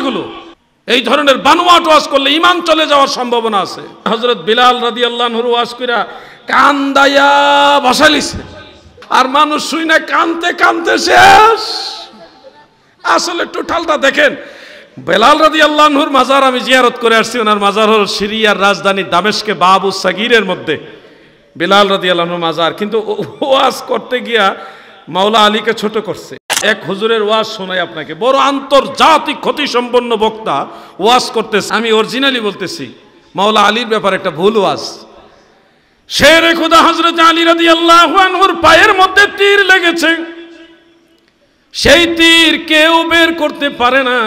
এগুলো? এই ধরনের বানোয়াট ওয়াজ করলে ঈমান চলে যাওয়ার সম্ভাবনা আছে। হযরত বিলাল রাদিয়াল্লাহু আনহুর ওয়াজ কইরা কান্দায়া বসালিছে, আর মানুষ শুই না কানতে কানতে শেষ। আসলে টোটালটা দেখেন। বেলাল রাদিয়াল্লাহু আনহুর মাজার আমি জিয়ারত করে আসছি। ওনার মাজার হল সিরিয়ার রাজধানী দামেস্কে বাবু সাগীরের মধ্যে বেলাল রাদিয়াল্লাহু আনহুর মাজার। কিন্তু ওয়াজ করতে গিয়া মাওলা আলীকে ছোট করছে। এক হুজুরের ওয়াজ শোনাই আপনাকে, বড় আন্তর্জাতিক খ্যাতি সম্পন্ন বক্তা ওয়াজ করতেছে। আমি অরিজিনালি বলতেছি, মাওলা আলীর ব্যাপারে একটা ভুল ওয়াজ। শেরে খুদা হযরত আলী রাদিয়াল্লাহু আনহুর পায়ের মধ্যে তীর লেগেছে, সেই তীর কেউ বের করতে পারে না।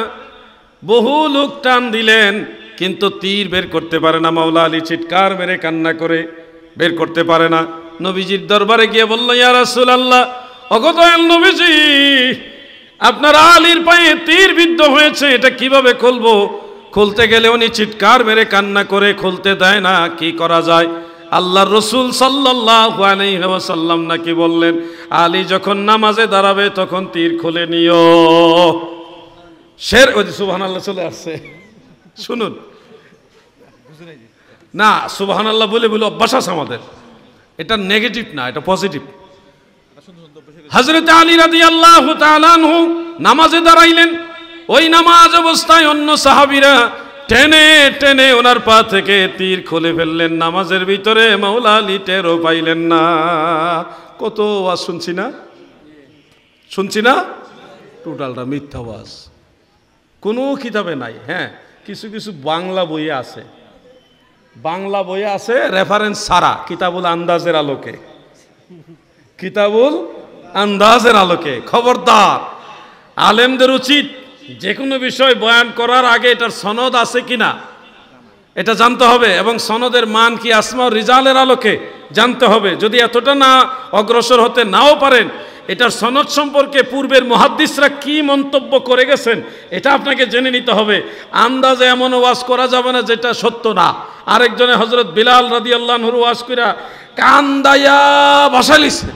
বহু লোক টান দিলেন কিন্তু তীর বের করতে পারে না। মাওলা আলী চিৎকার মেরে কান্না করে বের করতে পারে না। নবীজির দরবারে গিয়ে বলল, ইয়া রাসূলুল্লাহ, ওগো দয়াল নবীজি, আপনার আলীর পায়ে তীর বিদ্ধ হয়েছে, এটা কিভাবে খুলবো? খুলতে গেলে উনি চিৎকার মেরে কান্না করে খুলতে দেয় না। কি করা যায়? আল্লাহর রাসূল সাল্লাল্লাহু আলাইহি ওয়াসাল্লাম নাকি বললেন, আলী যখন নামাজে দাঁড়াবে তখন তীর খুলে নিও। শের ওই সুবহানাল্লাহ চলে আসছে, শুনুন না। সুবহানাল্লাহ বলে বলে অভ্যাস আছে আমাদের, এটা নেগেটিভ না, এটা পজিটিভ। হযরত আলী রাদিয়াল্লাহু তাআলা আনহু নামাজে দাঁড়াইলেন। ওই নামাজ অবস্থায় অন্য সাহাবীরা টেনে টেনে ওনার পা থেকে তীর খুলে ফেললেন নামাজের ভিতরে। মাওলা আলী টেরও পাইলেন না। কত ওয়াজ শুনছি না, টোটালটা মিথ্যা ওয়াজ, কোনো কিতাবে নাই। হ্যাঁ, কিছু কিছু বাংলা বইয়ে আছে, রেফারেন্স ছাড়া, কিতাবুল আন্দাজের আলোকে। খবরদার, আলেমদের উচিত যে কোনো বিষয় বয়ান করার আগে এটার সনদ আছে কিনা এটা জানতে হবে, এবং সনদের মান কি আসমা রিজালের আলোকে জানতে হবে। যদি এতটা না অগ্রসর হতে নাও পারেন, এটার সনদ সম্পর্কে পূর্বের মুহাদ্দিসরা কি মন্তব্য করে গেছেন এটা আপনাকে জেনে নিতে হবে। আন্দাজে এমন ওয়াজ করা যাবে না যেটা সত্য না। আরেকজনে হযরত বিলাল রাদিয়াল্লাহু আনহুর ওয়াজ কইরা কান্দায়া বসালিছে।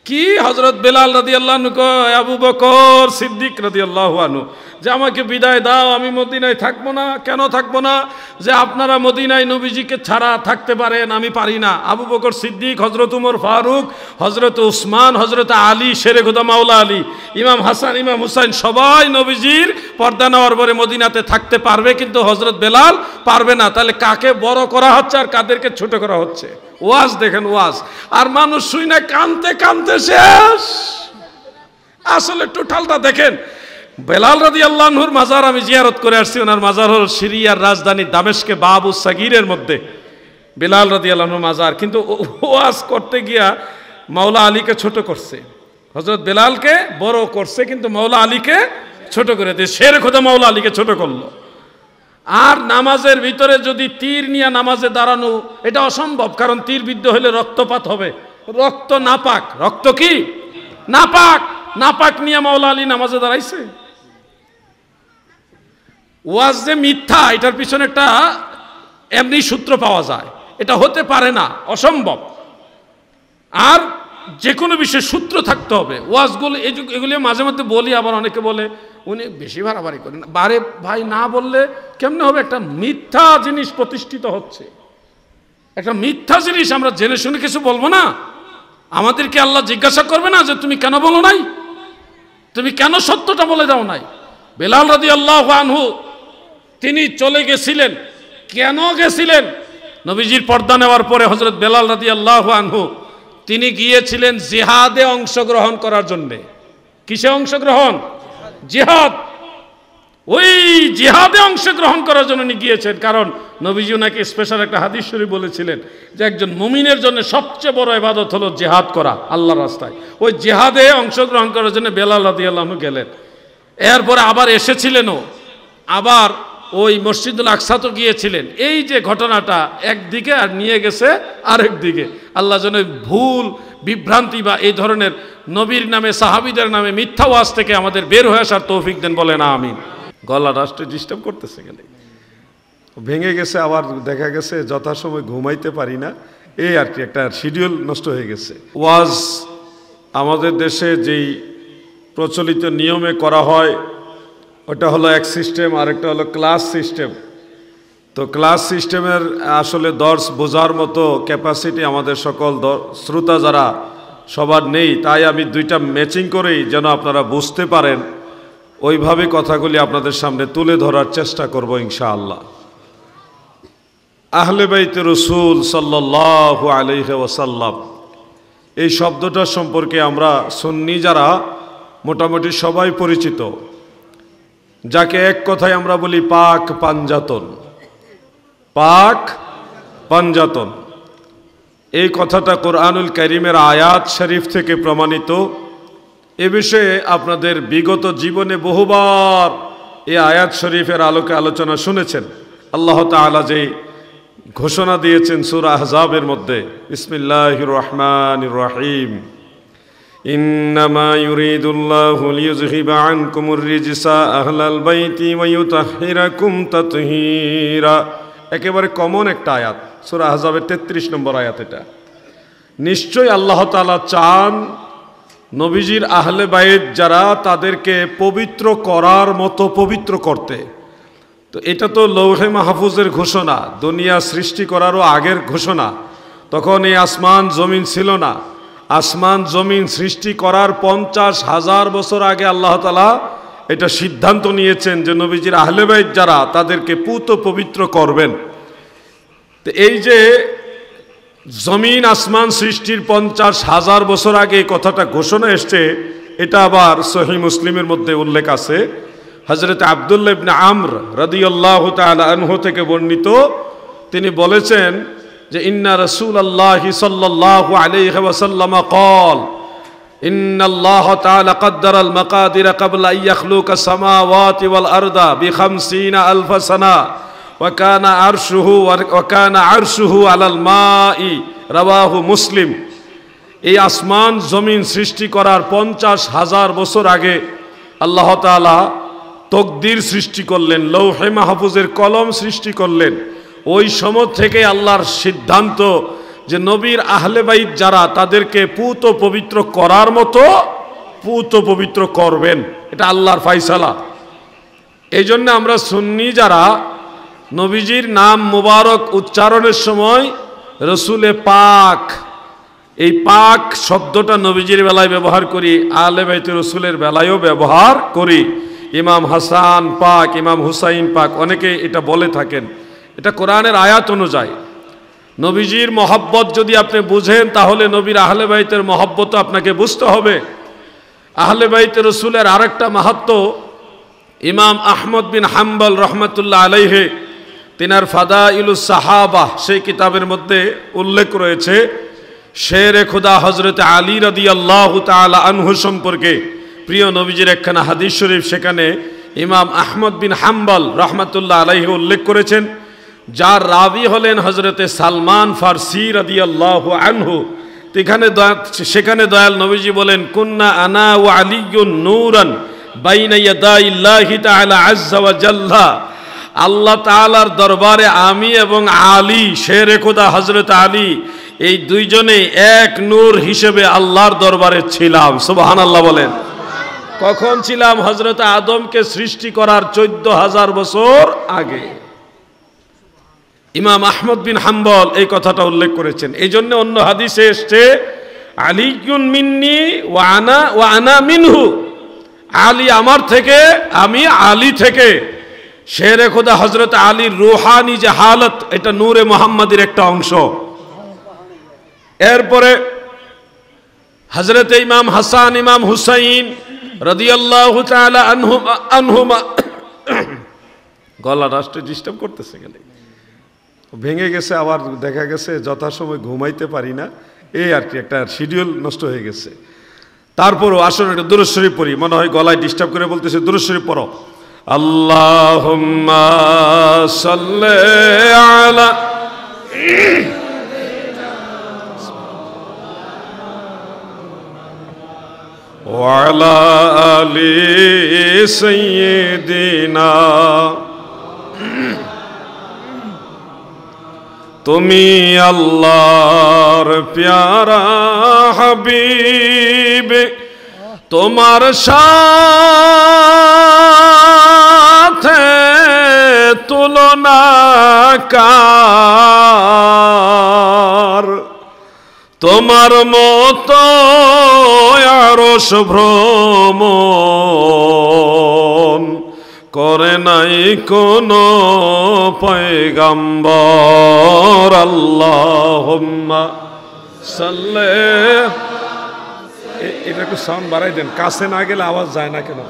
কি হযরত বিলাল রাদিয়াল্লাহু আনহু কয়, আবু বকর সিদ্দিক রাদিয়াল্লাহু আনহু, যে আমাকে বিদায় দাও, আমি মদিনায় থাকবো না। কেন থাকবো না? যে আপনারা মদিনায় নবীজিকে ছাড়া থাকতে পারেন, আমি পারি না। আবু বকর সিদ্দিক, হযরত উমর ফারুক, হযরত উসমান, হযরত আলী শেরে খুদা মাওলা আলী, ইমাম হাসান, ইমাম হুসাইন সবাই নবীজির পর্দা নেওয়ার পরে মদিনাতে থাকতে পারবে, কিন্তু হযরত বেলাল পারবে না। তাহলে কাকে বড় করা হচ্ছে আর কাদেরকে ছোট করা হচ্ছে? ওয়াজ দেখেন, ওয়াজ, আর মানুষ শুই না কানতে কানতে শেষ। আসলে টোটালটা দেখেন। বেলাল রাদিয়াল্লাহু আনহুর মাজার আমি জিয়ারত করে আসছি। ওনার মাজার হল সিরিয়ার রাজধানী দামেস্কে বাবু সাগীরের মধ্যে বেলাল রাদিয়াল্লাহু আনহুর মাজার। কিন্তু ওয়াজ করতে গিয়া মাওলা আলীকে ছোট করছে। হযরত বেলালকে বড় করছে কিন্তু মাওলা আলীকে ছোট করে দিয়ে শের খোদা মাওলা আলীকে ছোট করলো। আর নামাজের ভিতরে যদি তীর নিয়ে নামাজে দাঁড়ানো এটা অসম্ভব, কারণ তীর বিদ্ধ হলে রক্তপাত হবে। রক্ত নাপাক, রক্ত কি নাপাক, নাপাক নিয়ে মাওলা আলী নামাজে দাঁড়াইছে। ওয়াজ যে মিথ্যা এটার পিছনে একটা এমনি সূত্র পাওয়া যায়, এটা হতে পারে না, অসম্ভব। আর যে কোনো বিষয়ে সূত্র থাকতে হবে। ওয়াজগুলো এগুলি মাঝে মধ্যে বলি, আবার অনেকে বলে উনি বেশি বাড়াবাড়ি করেন। বারে ভাই, না বললে কেমনে হবে? একটা মিথ্যা জিনিস প্রতিষ্ঠিত হচ্ছে, একটা মিথ্যা জিনিস আমরা জেনে শুনে কিছু বলবো না? আমাদেরকে আল্লাহ জিজ্ঞাসা করবে না যে তুমি কেন বলো নাই, তুমি কেন সত্যটা বলে দাও নাই? বেলাল রাদিয়াল্লাহু আনহু তিনি চলে গেছিলেন। কেন গেছিলেন? নবীজির পর্দা নেওয়ার পরে হযরত বেলাল রাদিয়াল্লাহু আনহু তিনি গিয়েছিলেন জিহাদে অংশগ্রহণ করার জন্যে। কিসে অংশগ্রহণ? জিহাদ। ওই জিহাদে অংশগ্রহণ করার জন্য গিয়েছেন, কারণ নবীজি নাকি স্পেশাল একটা হাদিস শরীফ বলেছিলেন যে একজন মুমিনের জন্য সবচেয়ে বড় ইবাদত হলো জিহাদ করা আল্লাহর রাস্তায়। ওই জিহাদে অংশগ্রহণ করার জন্য বেলাল রাদিয়াল্লাহু আনহু গেলেন। এরপরে আবার এসেছিলেনও, আবার ওই মসজিদুল আকসা তো গিয়েছিলেন। এই যে ঘটনাটা একদিকে আর নিয়ে গেছে আরেক দিকে। আল্লাহ যেন ভুল বিভ্রান্তি বা এই ধরনের নবীর নামে সাহাবীদের নামে মিথ্যা ওয়াজ থেকে আমাদের বের হয়ে আসার তৌফিক দেন, বলেন আমিন। গলা রাষ্ট্রে ডিস্টার্ব করতেছে, গেলে ভেঙে গেছে, আবার দেখা গেছে যথাসময় ঘুমাইতে পারি না, এই আর কি একটা শিডিউল নষ্ট হয়ে গেছে। ওয়াজ আমাদের দেশে যেই প্রচলিত নিয়মে করা হয়, ওটা হলো এক সিস্টেম, আরেকটা হলো ক্লাস সিস্টেম। তো ক্লাস সিস্টেমের আসলে দর্শ বোঝার মতো ক্যাপাসিটি আমাদের সকল শ্রোতা যারা সবার নেই, তাই আমি দুইটা ম্যাচিং করেই যেন আপনারা বুঝতে পারেন ওইভাবে কথাগুলি আপনাদের সামনে তুলে ধরার চেষ্টা করব ইনশাআল্লাহ। আহলে বাইতে রসুল সাল্লাল্লাহু আলাইহি ওয়াসাল্লাম এই শব্দটার সম্পর্কে আমরা সুন্নি যারা মোটামুটি সবাই পরিচিত, যাকে এক কথায় আমরা বলি পাক পাঞ্জাতন। পাক পাঞ্জাতন এই কথাটা কোরআনুল কারীমের আয়াত শরীফ থেকে প্রমাণিত। এ বিষয়ে আপনাদের বিগত জীবনে বহুবার এই আয়াত শরীফের আলোকে আলোচনা শুনেছেন। আল্লাহ তাআলা যে ঘোষণা দিয়েছেন সূরা আহজাবের মধ্যে, বিসমিল্লাহির রহমানির রহিম, ইন্নামা ইউরিদুল্লাহু লিইয়ুযহিবা আনকুমুর রিজসা আহলাল বাইতি ওয়া ইউতাহহিরাকুম তাতহীরা। একেবারে কমন একটা আয়াত, সূরা আহজাবের 33 নম্বর আয়াত। এটা নিশ্চয়ই আল্লাহ তাআলা চান নবীজির আহলে বাইত যারা, তাদেরকে পবিত্র করার মতো পবিত্র করতে। তো এটা তো লৌহে মাহফুজের ঘোষণা, দুনিয়া সৃষ্টি করারও আগের ঘোষণা। তখন এই আসমান জমিন ছিল না। আসমান জমিন সৃষ্টি করার 50,000 বছর আগে আল্লাহ তাআলা এটা সিদ্ধান্ত নিয়েছেন যে নবীজির আহলে বাইত যারা, তাদেরকে পুত পবিত্র করবেন। তো এই যে জমিন আসমান সৃষ্টির 50,000 বছর আগে এই কথাটা ঘোষণা এসছে, এটা আবার সহিহ মুসলিমের মধ্যে উল্লেখ আছে। হযরত আব্দুল্লাহ ইবনে আমর রাদিয়াল্লাহু তাআলা আনহু থেকে বর্ণিত, তিনি বলেছেন যে ইন্না রাসূলুল্লাহি সাল্লাল্লাহু আলাইহি ওয়াসাল্লাম قال إن الله تعالى قدر المقادير قبل أن يخلق السماوات والأرض ب50,000 سنة وكان عرشه على الماء رواه মুসলিম। এই আসমান জমিন সৃষ্টি করার 50,000 বছর আগে আল্লাহ তাআলা তকদির সৃষ্টি করলেন, লৌহে মাহফুজের কলম সৃষ্টি করলেন। ওই সময় থেকে আল্লাহর সিদ্ধান্ত যে নবীর আহলে বাইত যারা, তাদেরকে পুত পবিত্র করার মতো পুত পবিত্র করবেন। এটা আল্লাহর ফায়সালা। এই জন্য আমরা সুন্নি যারা নবীজির নাম মুবারক উচ্চারণের সময় রসুলে পাক, এই পাক শব্দটা নবীজির বেলায় ব্যবহার করি, আহলে বাইতে রসুলের বেলায়ও ব্যবহার করি। ইমাম হাসান পাক, ইমাম হুসাইন পাক, অনেকে এটা বলে থাকেন। এটা কোরআনের আয়াত অনুযায়ী। নবীজির মহব্বত যদি আপনি বুঝেন, তাহলে নবীর আহলে বাইতের মহব্বত আপনাকে বুঝতে হবে। আহলে বাইতে রসুলের আরেকটা মাহাত্ম্য ইমাম আহমদ বিন হাম্বল রহমতুল্লাহ আলাইহি তিনার ফাদাইলুস সাহাবা সেই কিতাবের মধ্যে উল্লেখ রয়েছে। শেরে খুদা হযরত আলী রাদিয়াল্লাহু তাআলা আনহু সম্পর্কে প্রিয় নবীজির একখানা হাদিস শরীফ, সেখানে ইমাম আহমদ বিন হাম্বল রহমতুল্লাহ আলাইহি উল্লেখ করেছেন, যার রাবি হলেন হযরতে সালমান ফারসি রাদিয়াল্লাহু আনহু। সেখানে দয়াল নবীজি বলেন, কুন্না আনা ওয়া আলিয়্যুন নূরান বাইনা ইয়াদাইল্লাহি তাআলা আযযা ওয়া জাল্লা। আল্লাহ তাআলার দরবারে আমি এবং আলী, শেরে খোদা হযরত আলী, এই দুইজনে এক নূর হিসেবে আল্লাহর দরবারে ছিলাম। সুবহানাল্লাহ বলেন। কখন ছিলাম? হযরত আদমকে সৃষ্টি করার 14,000 বছর আগে। ইমাম আহমদ বিন হাম্বল এই কথাটা উল্লেখ করেছেন। এই জন্য অন্য হাদিসে এসছে আলিয়ুন মিন্নি ওয়া আনা মিনহু, আলী আমার থেকে, আমি আলী থেকে। শেরে খোদা হযরত আলীর রূহানি যে হালত, এটা নূরে মুহাম্মাদির একটা অংশ। এরপরে হযরত ইমাম হাসান, ইমাম হুসাইন রাদিয়াল্লাহু তাআলা আনহুমা, গলা রাষ্ট্রে ডিস্টার্ব করতেছে, গেলে ভেঙে গেছে, আবার দেখা গেছে যথাসময় ঘুমাইতে পারি না, এই আর কি, একটা শিডিউল নষ্ট হয়ে গেছে। তারপরও আসলে একটা দুরূদ শরীফ পড়ি, মনে হয় গলায় ডিস্টার্ব করে বলতেছে, দুরূদ শরীফ পড়ো। আল্লাহুম্মা সাল্লি আলা ওয়া আলা আলি সাইয়্যিদিনা। তুমি আল্লাহর প্যারা হাবিব, তোমার শান আকার, তোমার মতো আরশ ভ্রমণ করে নাই কোনো পয়গম্বর। আল্লাহুম্মা সাল্লি, এটা একটু সাউন্ড বাড়াই দেন, কাছে না গেলে আওয়াজ যায় না কেন।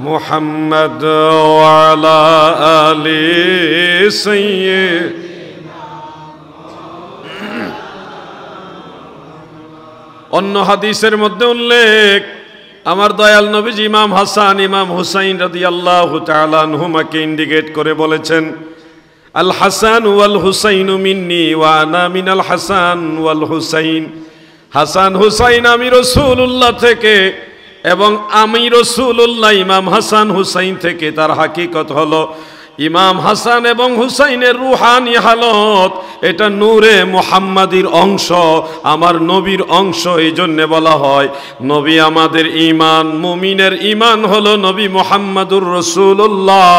মুহাম্মদ ওয়া আলা আলি সাইয়্যিদ। অন্য হাদিসের মধ্যে উল্লেখ, আমার দয়াল নবীজি ইমাম হাসান ইমাম হুসাইন রাদিয়াল্লাহু তাআলা আনহুমাকে ইন্ডিকেট করে বলেছেন, আল হাসান ওয়াল হুসাইনু মিন্নি ওয়া আনা মিনাল হাসান ওয়াল হুসাইন। হাসান হুসাইন আমি রাসূলুল্লাহ থেকে এবং আমি রাসূলুল্লাহ ইমাম হাসান হুসাইন থেকে। তার হাকিকত হলো ইমাম হাসান এবং হুসাইনের রুহানি হালত, এটা নূরে মুহাম্মাদির অংশ, আমার নবীর অংশ। এই জন্যে বলা হয় নবী আমাদের ঈমান, মুমিনের ঈমান হলো নবী মুহাম্মাদুর রাসূলুল্লাহ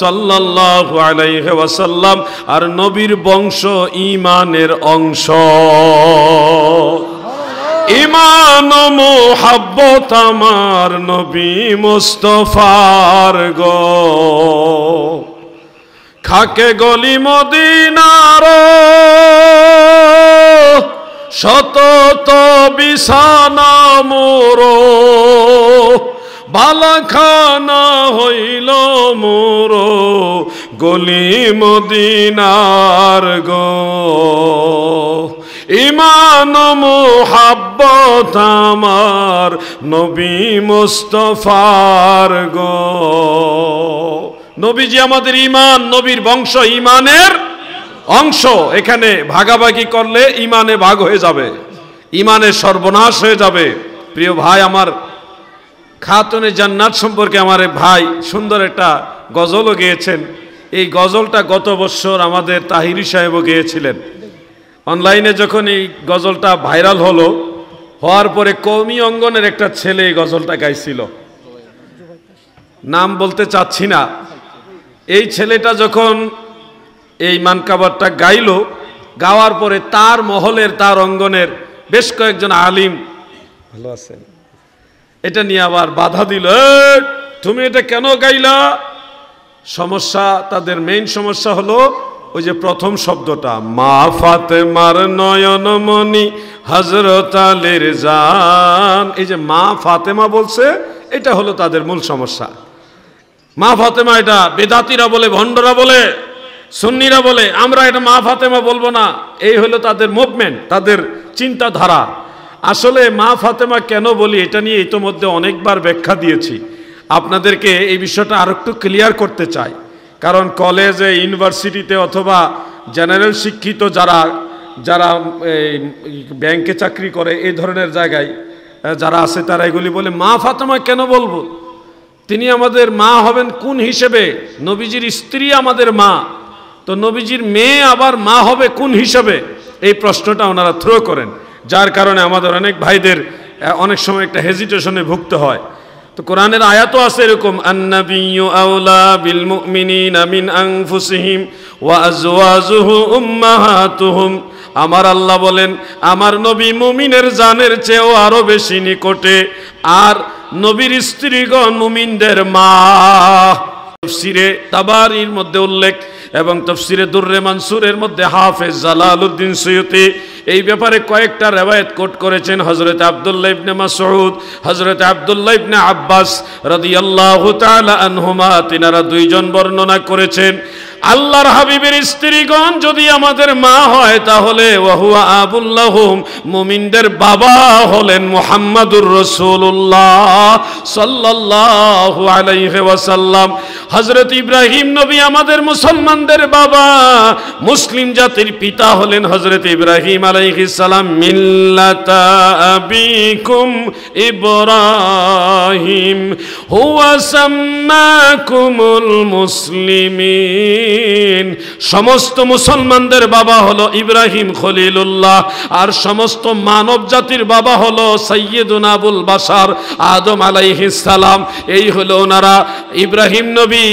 সাল্লাল্লাহু আলাইহি ওয়াসাল্লাম, আর নবীর বংশ ঈমানের অংশ। ঈমান ও মুহাব্বত আমার নবী মুস্তাফার গো, খাকে গলি মদিনার শতত বিছানা মোর, বালাখানা হইল মোর গলি মদিনার গো। ঈমান ও মুহাব্বত আমার নবী মুস্তাফার গো। নবীজি আমাদের ঈমান, নবীর বংশ ঈমানের অংশ। এখানে ভাগাভাগি করলে ঈমানে ভাগ হয়ে যাবে, ঈমানের সর্বনাশ হয়ে যাবে। প্রিয় ভাই আমার, খাতুনে জান্নাত সম্পর্কে আমার ভাই সুন্দর একটা গজলও গেয়েছেন। এই গজলটা গত বছর আমাদের তাহিরি সাহেবও গেয়েছিলেন। অনলাইনে যখন এই গজলটা ভাইরাল হলো, হওয়ার পরে কওমি অঙ্গনের একটা ছেলে এই গজলটা গাইছিল, নাম বলতে চাচ্ছি না। এই ছেলেটা যখন এই মানকাবারটা গাইল, গাওয়ার পরে তার মহলের, তার অঙ্গনের বেশ কয়েকজন আলিম, ভালো আছেন, এটা নিয়ে আবার বাধা দিল, তুমি এটা কেন গাইলা। সমস্যা, তাদের মেইন সমস্যা হলো ওই যে প্রথম শব্দটা, মা ফাতেমার নয়নমণি হযরত আলীর জান। এই যে মা ফাতেমা বলছে, এটা হলো তাদের মূল সমস্যা। মা ফাতেমা এটা বেদাতিরা বলে, ভণ্ডরা বলে, সুন্নিরা বলে, আমরা এটা মা ফাতেমা বলবো না। এই হলো তাদের মুভমেন্ট, তাদের চিন্তাধারা। আসলে মা ফাতেমা কেন বলি, এটা নিয়ে ইতোমধ্যে অনেকবার ব্যাখ্যা দিয়েছি। আপনাদেরকে এই বিষয়টা আর একটু ক্লিয়ার করতে চাই, কারণ কলেজে, ইউনিভার্সিটিতে অথবা জেনারেল শিক্ষিত যারা যারা ব্যাংকে চাকরি করে, এই ধরনের জায়গায় যারা আছে, তারা এগুলি বলে মা ফাতেমা কেন বলবো, তিনি আমাদের মা হবেন কোন হিসেবে? নবীজির স্ত্রী আমাদের মা, তো নবীজির মেয়ে আবার মা হবে কোন হিসেবে? এই প্রশ্নটা ওনারা থ্রো করেন, যার কারণে আমাদের অনেক ভাইদের অনেক সময় একটা হেজিটেশনে ভুগতে হয়। তো কোরআনের আয়াতও আছে এরকম, আন্নাবিয়্যু আওলা বিল মুমিনিনা মিন আনফুসিহিম ওয়া আজওয়াজুহু উম্মাহাতুহুম। আমার আল্লাহ বলেন, আমার নবী মুমিনের জানের চেয়েও আরো বেশি নিকটে, আর নবীর স্ত্রীগণ মুমিনদের মা। তাফসিরে তাবারির মধ্যে উল্লেখ এবং তাফসিরে দুররে মানসুরের মধ্যে হাফেজ জালালউদ্দিন সুয়ুতি এই ব্যাপারে কয়েকটা রিওয়ায়াত কোট করেছেন। হযরত আব্দুল্লাহ ইবনে মাসউদ, হযরত আব্দুল্লাহ ইবনে আব্বাস রাদিয়াল্লাহু তাআলা আনহুমা, তিনারা দুইজন বর্ণনা করেছেন, আল্লাহর হাবিবের স্ত্রীগণ যদি আমাদের মা হয়, তাহলে ওয়াহুয়া আবুল্লাহুম, মুমিনদের বাবা হলেন মুহাম্মাদুর রাসূলুল্লাহ সাল্লাল্লাহু আলাইহি ওয়াসাল্লাম। হযরত ইব্রাহিম নবী আমাদের মুসলমানদের বাবা, মুসলিম জাতির পিতা হলেন হযরত ইব্রাহিম আলাইহিস সালাম। মিল্লাতা আবিকুম ইব্রাহিম হুয়া সাম্মাকুমুল মুসলিমিন। সমস্ত মুসলমানদের বাবা হলো ইব্রাহিম খলিলুল্লাহ, আর সমস্ত মানব জাতির বাবা হলো সাইয়্যিদুনা আবুল বাশার আদম আলাইহিস সালাম। এই হলো ওনারা। ইব্রাহিম নবী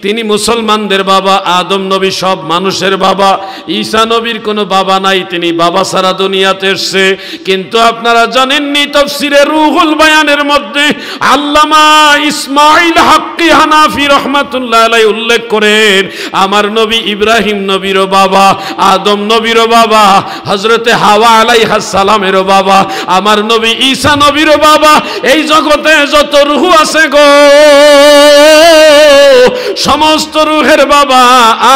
তিনি মুসলমানদের বাবা, আদম নবী সব মানুষের বাবা, ঈসা নবীর কোনো বাবা নাই, তিনি বাবা সারা দুনিয়াতে এসেছে। কিন্তু আপনারা জানেননি তাফসিরে রুহুল বায়ানের মধ্যে আল্লামা ইসমাইল হাক্কি হানাফি রহমাতুল্লাহ আলাইহি উল্লেখ করেন, আমার নবী ইব্রাহিম নবীরও বাবা, আদম নবীরও বাবা, হযরতে হাওয়া আলাইহাস সালামেরও বাবা, আমার নবী ঈসা নবীরও বাবা। এই জগতে যত রূহ আছে গো, সমস্ত রূহের বাবা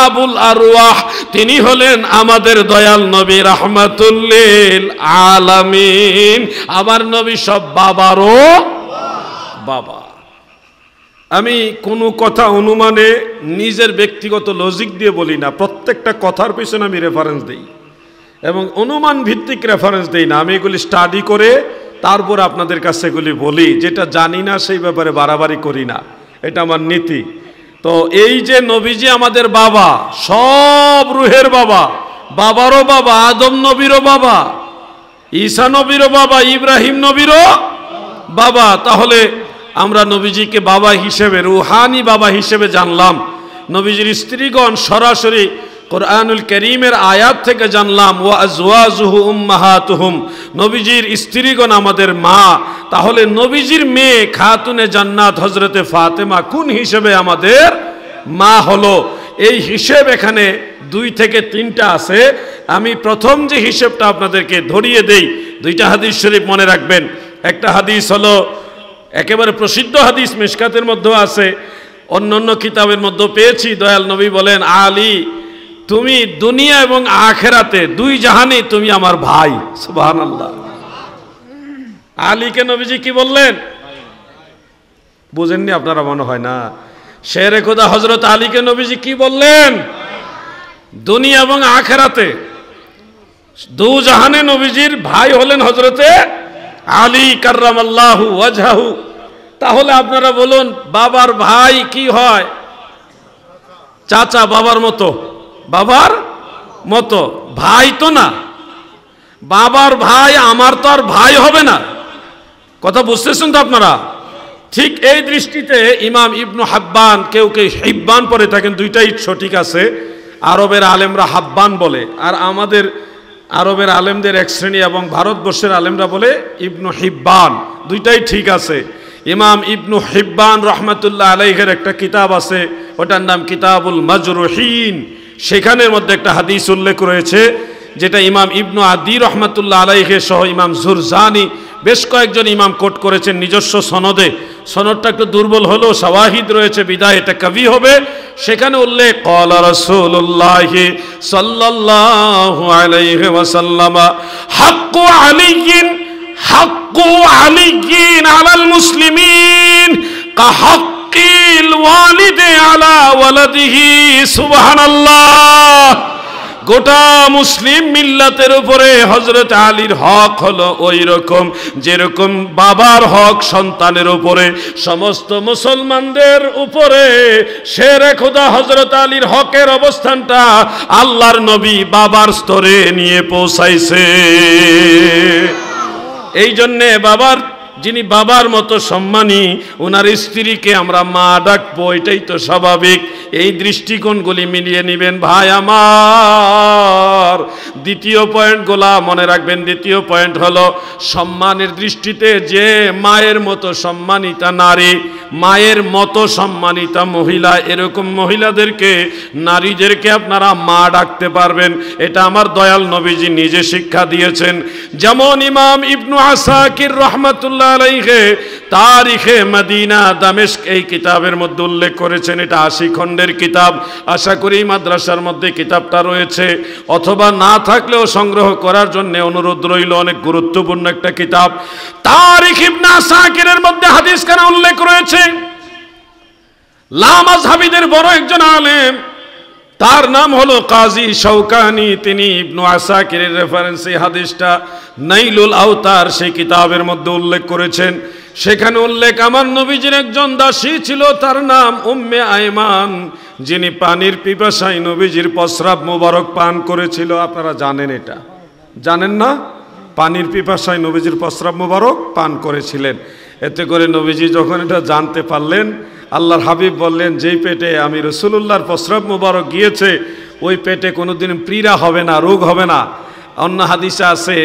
আবুল আরওয়াহ, তিনি হলেন আমাদের দয়াল নবী রাহমাতুল লিল আলামিন। আমার নবী সব বাবারও বাবা। আমি কোনো কথা অনুমানে নিজের ব্যক্তিগত লজিক দিয়ে বলি না, প্রত্যেকটা কথার পিছনে আমি রেফারেন্স দিই এবং অনুমান ভিত্তিক রেফারেন্স দিই না। আমি এগুলি স্টাডি করে তারপর আপনাদের কাছে এগুলি বলি, যেটা জানি না সেই ব্যাপারে বাড়াবাড়ি করি না, এটা আমার নীতি। তো এই যে নবীজি আমাদের বাবা, সব রুহের বাবা, বাবারও বাবা, আদম নবীরও বাবা, ঈসা নবীরও বাবা, ইব্রাহিম নবীরও বাবা। তাহলে আমরা নবীজিকে বাবা হিসেবে, রুহানি বাবা হিসেবে জানলাম। নবীজির স্ত্রীগণ সরাসরি কোরআনুল কারীমের আয়াত থেকে জানলাম, ওয়া আজওয়াজুহু উম্মাহাতুহুম, নবীজির স্ত্রীগণ আমাদের মা। তাহলে নবীজির মেয়ে খাতুনে জান্নাত হযরতে ফাতেমা কোন হিসেবে আমাদের মা হলো? এই হিসেব এখানে 2 থেকে 3টা আছে। আমি প্রথম যে হিসেবটা আপনাদেরকে ধরিয়ে দেই, 2টা হাদিস শরীফ মনে রাখবেন। একটা হাদিস হলো একেবারে প্রসিদ্ধ হাদিস, মিশকাতের মধ্যেও আছে, অন্যান্য কিতাবের মধ্যে পেয়েছি। দয়াল নবী বলেন, আলী তুমি দুনিয়া এবং আখেরাতে 2 জাহানে তুমি আমার ভাই। সুবহানাল্লাহ। আলীকে নবীজি কি বললেন? বুঝেননি আপনারা মনে হয় না? শেরে খোদা হযরত আলীকে নবীজি কি বললেন? দুনিয়া এবং আখেরাতে 2 জাহানে নবীজির ভাই হলেন হযরতে আলী কাররামাল্লাহু ওয়াজহাহু। তাহলে আপনারা বলুন, বাবার ভাই কি হয়? চাচা, বাবার মতো, বাবার মতো ভাই তো না। বাবার ভাই আমার তো আর ভাই হবে না। কথা বুঝতেছেন তো আপনারা? ঠিক এই দৃষ্টিতে ইমাম ইবনু হাব্বান, কেউ কেউ হিব্বান পড়ে থাকেন, 2টাই সঠিক আছে। আরবের আলেমরা হাব্বান বলে, আর আমাদের আরবের আলেমদের এক শ্রেণী এবং ভারতবর্ষের আলেমরা বলে ইবনু হিব্বান। 2টাই ঠিক আছে। ইমাম ইবনু হিব্বান রহমাতুল্লাহ আলাইহির একটা কিতাব আছে, ওটার নাম কিতাবুল মাজরুহিন। সেখানের মধ্যে একটা হাদিস উল্লেখ রয়েছে, যেটা ইমাম ইবনু আদি রহমাতুল্লাহ আলাইহি সহ ইমাম জুরজানি বেশ কয়েকজন ইমাম কোট করেছেন নিজস্ব সনদে। সনদটা একটু দুর্বল হলেও শাওয়াহিদ রয়েছে, বিদায় এটা কবি হবে। সেখানে উল্লেখ, ক্বালা রাসূলুল্লাহ সাল্লাল্লাহু আলাইহি ওয়াসাল্লাম, হাক্কু আলিয়িন হাক্কু আলিয়িন আলাল মুসলিমিন কা হাক্কিল ওয়ালিদি আলা ওয়ালাদিহি। সুবহানাল্লাহ। গোটা মুসলিম মিল্লাতের উপরে হযরত আলীর হক হলো ওই রকম যেরকম বাবার হক সন্তানের উপরে, সমস্ত মুসলমানদের উপরে শেরে খোদা হযরত আলীর হকের অবস্থানটা আল্লাহর নবী বাবার স্তরে নিয়ে পৌঁছাইছে। এই জন্যে বাবার, যিনি বাবার মতো সম্মানী, ওনার স্ত্রীকে আমরা মা ডাকবো, এটাই তো স্বাভাবিক। এই দৃষ্টিকোণগুলি মিলিয়ে নেবেন ভাই আমার। দ্বিতীয় পয়েন্টগুলা মনে রাখবেন। দ্বিতীয় পয়েন্ট হলো, সম্মানের দৃষ্টিতে যে মায়ের মতো সম্মানিতা নারী, মায়ের মতো সম্মানিতা মহিলা, এরকম মহিলাদেরকে, নারীদেরকে আপনারা মা ডাকতে পারবেন। এটা আমার দয়াল নবীজি নিজে শিক্ষা দিয়েছেন। যেমন ইমাম ইবনু আসাকির রহমাতুল্লাহ আলাইহি তারিখে মদিনা দামেস্ক এই কিতাবের মধ্যে উল্লেখ করেছেন। এটা 80 খণ্ডের কিতাব। আশা করি মাদ্রাসার মধ্যে কিতাবটা রয়েছে, অথবা না থাকলেও সংগ্রহ করার জন্য অনুরোধ রইল। অনেক গুরুত্বপূর্ণ একটা কিতাব। তারিখ ইবনে আসাকিরের মধ্যে হাদিসখানা উল্লেখ রয়েছে। লামাযহাবীদের বড় একজন আলেম, তার নাম হলো কাজী শৌকানি, তিনি ইবনু আসাকিরের রেফারেন্সে হাদিসটা নাইলুল আওতার সেই কিতাবের মধ্যে উল্লেখ করেছেন। সেখানে উল্লেখ, আমার নবীজির একজন দাসী ছিল, তার নাম উম্মে আয়মান, যিনি পানির পিপাসায় নবীজির প্রস্রাব মোবারক পান করেছিল। আপনারা জানেন, এটা জানেন না? পানির পিপাসায় নবীজির প্রস্রাব মোবারক পান করেছিলেন। এতে করে নবীজি যখন এটা জানতে পারলেন, আল্লাহর হাবিব বললেন, যেই পেটে আমি রাসূলুল্লাহর প্রস্রাব মুবারক গিয়েছে ওই পেটে কোনোদিন পীড়া হবে না, রোগ হবে না। অন্য হাদিসে আছে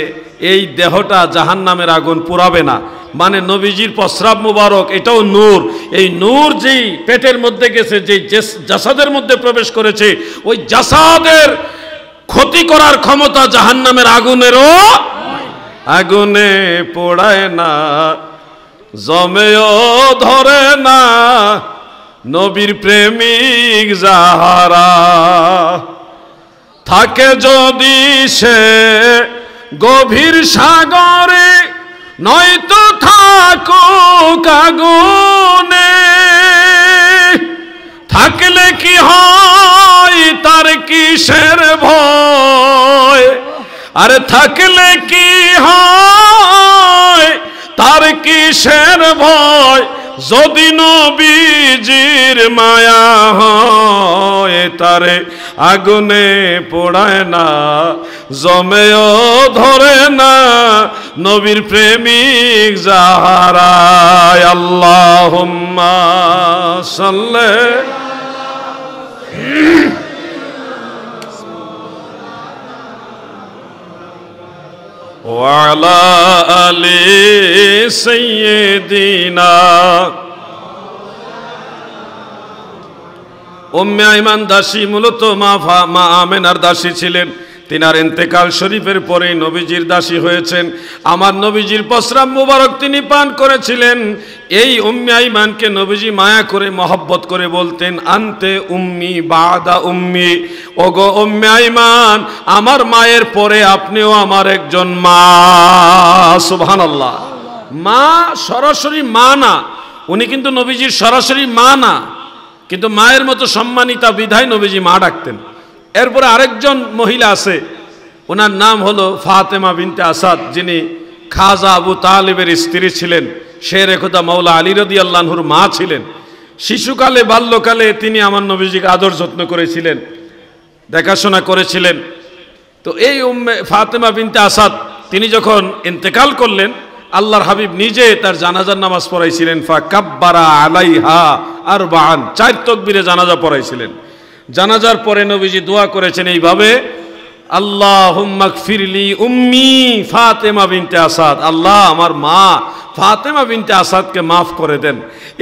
এই দেহটা জাহান্নামের আগুন পোড়াবে না। মানে নবীজির প্রস্রাব মুবারক এটাও নূর। এই নূর যেই পেটের মধ্যে গেছে, যেই জাসাদের মধ্যে প্রবেশ করেছে, ওই জাসাদের ক্ষতি করার ক্ষমতা জাহান্নামের আগুনেরও। আগুনে পোড়ায় না, জমেও ধরে না, নবীর প্রেমিক যাহারা। থাকে যদি সে গভীর সাগরে, নয়তো থাকুক আগুনে। থাকলে কি হয় তার কিসের ভয়, আরে থাকলে কি হয় তার কিসের ভয়, যদি নবীজির মায়া হয় তারে আগুনে পোড়ায় না, জমেও ধরে না, নবীর প্রেমিক যাহারা। আল্লাহুম্মা সাল্লি ওয়ালা আলি সাইয়্যিদিনা। উম্মে আইমান দাসী মূলত মা আমেনার দাসী ছিলেন। তিনার ইন্তেকাল শরীফের পরেই নবীজির দাসী হয়েছেন। আমার নবীজির প্রস্রাব মুবারক তিনি পান করেছিলেন। এই উম্মে আইমানকে নবীজি মায়া করে মহব্বত করে বলতেন, আনতে উম্মি বাদা উম্মি, ওগো উম্মে আইমান, আমার মায়ের পরে আপনিও আমার একজন মা। সুবহানাল্লাহ। মা সরাসরি মা না, উনি কিন্তু নবীজির সরাসরি মা না, কিন্তু মায়ের মতো সম্মানিতা বিধায় নবীজি মা ডাকতেন। এরপরে আরেকজন মহিলা আছে, ওনার নাম হলো ফাতেমা বিনতে আসাদ, যিনি খাজা আবু তালিবের স্ত্রী ছিলেন। শের খোদা মাওলা আলী রাদিয়াল্লাহু আনহুর মা ছিলেন। শিশুকালে বাল্যকালে তিনি আমার নবীজিকে আদর যত্ন করেছিলেন, দেখাশোনা করেছিলেন। তো এই ফাতেমা বিনতে আসাদ তিনি যখন ইন্তেকাল করলেন, আল্লাহর হাবিব নিজে তার জানাজার নামাজ পড়াইছিলেন। ফাকাব্বারা আলাইহা আরবাআন, 4 তাকবীরে জানাজা পড়াইছিলেন। জানাজার পরে নবীজি দোয়া করেছেন এইভাবে, আল্লাহুম্মা গফিরলি উম্মি ফাতেমা বিনতে আসাদ, আল্লাহ আমার মা ফাতেমা বিনতে আসাদকে মাফ করে দেন।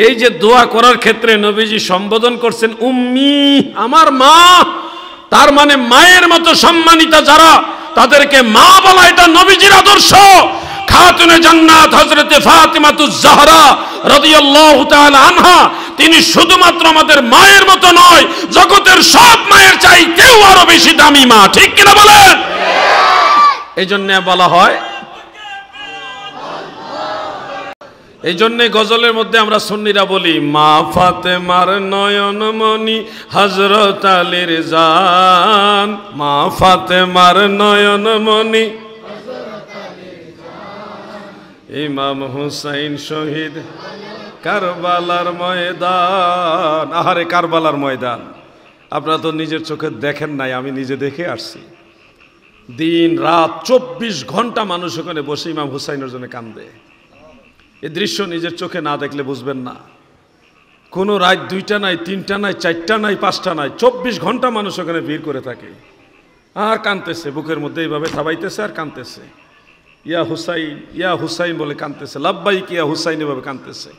এই যে দোয়া করার ক্ষেত্রে নবীজি সম্বোধন করছেন উম্মি, আমার মা। তার মানে মায়ের মতো সম্মানিতা যারা, তাদেরকে মা বলা এটা নবীজির আদর্শ। খাতুনে জান্নাত হযরতে ফাতিমাতুজ জাহরা রাদিয়াল্লাহু তাআলা আনহা, তিনি শুধুমাত্র আমাদের মায়ের মতো নয়, জগতের সব মায়ের চাইতেও আরো বেশি দামি মা। ঠিক কিনা বলেন? এই জন্য বলা হয়, এই জন্য গজলের মধ্যে আমরা সুন্নিরা বলি, মা ফাতেমার নয়নমণি হযরত আলীর জান, মা ফাতেমার নয়নমণি ইমাম হুসাইন শহীদ কারবালার ময়দান। আহারে কারবালার ময়দান আপনারা তো নিজের চোখে দেখেন নাই, আমি নিজে দেখে আসছি। দিন রাত 24 ঘন্টা মানুষ ওখানে বসে ইমাম হুসাইনের জন্য কান্দে। এই দৃশ্য নিজের চোখে না দেখলে বুঝবেন না। কোনো রাত 2টা নাই, 3টা নাই, 4টা নাই, 5টা নাই, 24 ঘন্টা মানুষ ওখানে ভিড় করে থাকে আর কাঁদতেছে, বুকের মধ্যে এইভাবে থাবাইতেছে আর কাঁদতেছে, ইয়া হুসাইন ইয়া হুসাইন বলে কাঁদতেছে, লাব্বাইক ইয়া হুসাইন এভাবে কাঁদতেছে।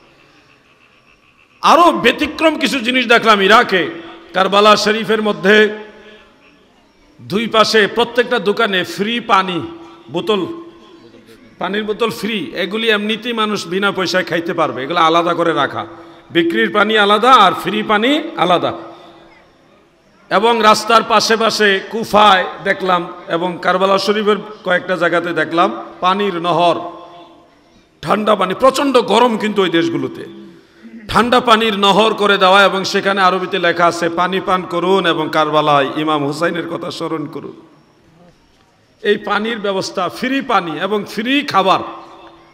আরো ব্যতিক্রম কিছু জিনিস দেখলাম ইরাকে, কারবালা শরীফের মধ্যে 2 পাশে প্রত্যেকটা দোকানে ফ্রি পানি বোতল, পানির বোতল ফ্রি। এগুলি এমনিতেই মানুষ বিনা পয়সায় খাইতে পারবে, এগুলো আলাদা করে রাখা। বিক্রির পানি আলাদা আর ফ্রি পানি আলাদা। এবং রাস্তার পাশে পাশে কুফায় দেখলাম এবং কারবালা শরীফের কয়েকটা জায়গাতে দেখলাম পানির নহর, ঠান্ডা পানি, প্রচণ্ড গরম কিন্তু ওই দেশগুলোতে, ঠান্ডা পানির নহর করে দেওয়া এবং সেখানে আরবিতে লেখা আছে পানি পান করুন এবং কারবালায় ইমাম হুসাইনের কথা স্মরণ করুন। এই পানির ব্যবস্থা, ফ্রি পানি এবং ফ্রি খাবার,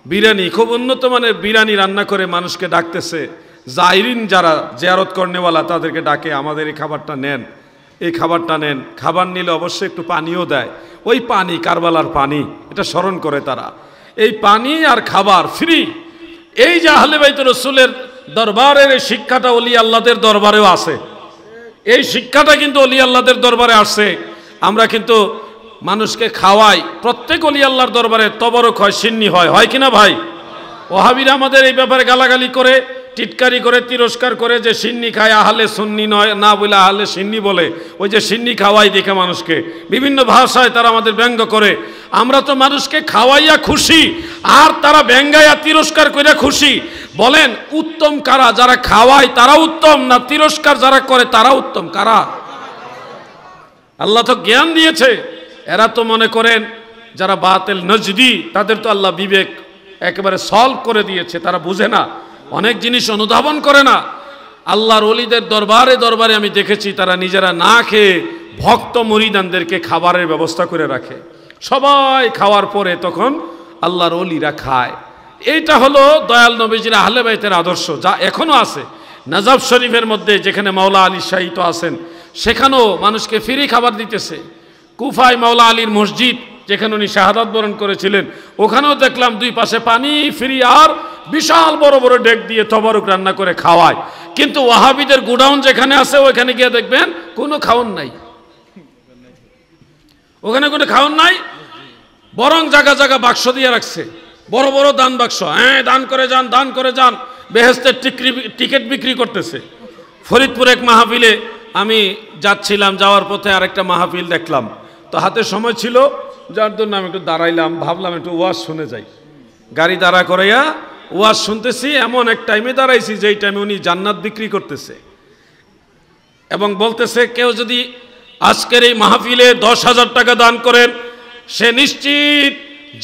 বিরিয়ানি, খুব উন্নত মানের বিরিয়ানি রান্না করে মানুষকে ডাকতেছে। জাইরিন যারা জিয়ারত করনেওয়ালা তাদেরকে ডাকে, আমাদের এই খাবারটা নেন, এই খাবারটা নেন। খাবার নিলে অবশ্যই একটু পানিও দেয়। ওই পানি কারবালার পানি, এটা স্মরণ করে তারা। এই পানি আর খাবার ফ্রি। এই যে আহলে বাইত রাসূলের দরবারের এই শিক্ষাটা ওলি আল্লাহদের দরবারেও আছে। এই শিক্ষাটা কিন্তু ওলি আল্লাহদের দরবারে আসছে। আমরা কিন্তু মানুষকে খাওয়াই, প্রত্যেক ওলি আল্লাহর দরবারে তবরক হয়, সিন্নি হয়, হয় কিনা ভাই? ওহাবিরা আমাদের এই ব্যাপারে গালাগালি করে, টিটকারি করে, তিরস্কার করে যে সিন্নি খায়, আহলে সুন্নি নয়, না বলে আহলে সিন্নি বলে। ওই যে সিন্নি খাওয়াই দেখে মানুষকে বিভিন্ন ভাষায় তারা আমাদের ব্যঙ্গ করে। আমরা তো মানুষকে খাওয়াইয়া খুশি, আর তারা ব্যঙ্গাইয়া তিরস্কার করে খুশি। বলেন উত্তম কারা? যারা খাওয়ায় তারা উত্তম, না তিরস্কার যারা করে তারা উত্তম? কারা? আল্লাহ তো জ্ঞান দিয়েছে। এরা তো মনে করেন যারা বাতিল নজদি, তাদের তো আল্লাহ বিবেক একেবারে সলভ করে দিয়েছে, তারা বুঝে না, অনেক জিনিস অনুধাবন করে না। আল্লাহর ওলিদের দরবারে দরবারে আমি দেখেছি তারা নিজেরা না খেয়ে ভক্ত মুরিদানদেরকে খাবারের ব্যবস্থা করে রাখে। সবাই খাওয়ার পরে তখন আল্লাহর ওলিরা খায়। এইটা হলো দয়াল নবীজির আহলে বাইতের আদর্শ, যা এখনো আছে। নাজাফ শরীফের মধ্যে যেখানে মাওলা আলী শাহিত আছেন, সেখানেও মানুষকে ফ্রি খাবার দিতেছে। কুফায় মাওলা আলীর মসজিদ, যেখানে উনি শাহাদাত বরণ করেছিলেন, ওখানেও দেখলাম দুই পাশে পানি ফ্রি, আর বিশাল বড় বড় ডেক দিয়ে তবরক রান্না করে খাওয়ায়। কিন্তু ওয়াহাবিদের গোডাউন যেখানে আছে, ওইখানে গিয়ে দেখবেন কোনো খাওন নাই, ওখানে কোনো খাওন নাই, বরং জায়গা জায়গা বাক্স দিয়ে রাখছে, বড় বড় দান বাক্স। হ্যাঁ, দান করে যান, দান করে যান। বেহেশতের টিকিট বিক্রি করতেছে। ফরিদপুর এক মাহফিলে আমি যাচ্ছিলাম, যাওয়ার পথে আরেকটা মাহফিল দেখলাম, তো হাতে সময় ছিল, যার জন্য আমি একটু দাঁড়াইলাম, ভাবলাম একটু ওয়াজ শুনে যাই। গাড়ি দাঁড়া করাইয়া ওয়াজ শুনতেছি। এমন এক টাইমে দাঁড়াইছি যেই টাইমে উনি জান্নাত বিক্রি করতেছে এবং বলতেছে, কেউ যদি আজকের এই মাহফিলে 10,000 টাকা দান করেন, সে নিশ্চিত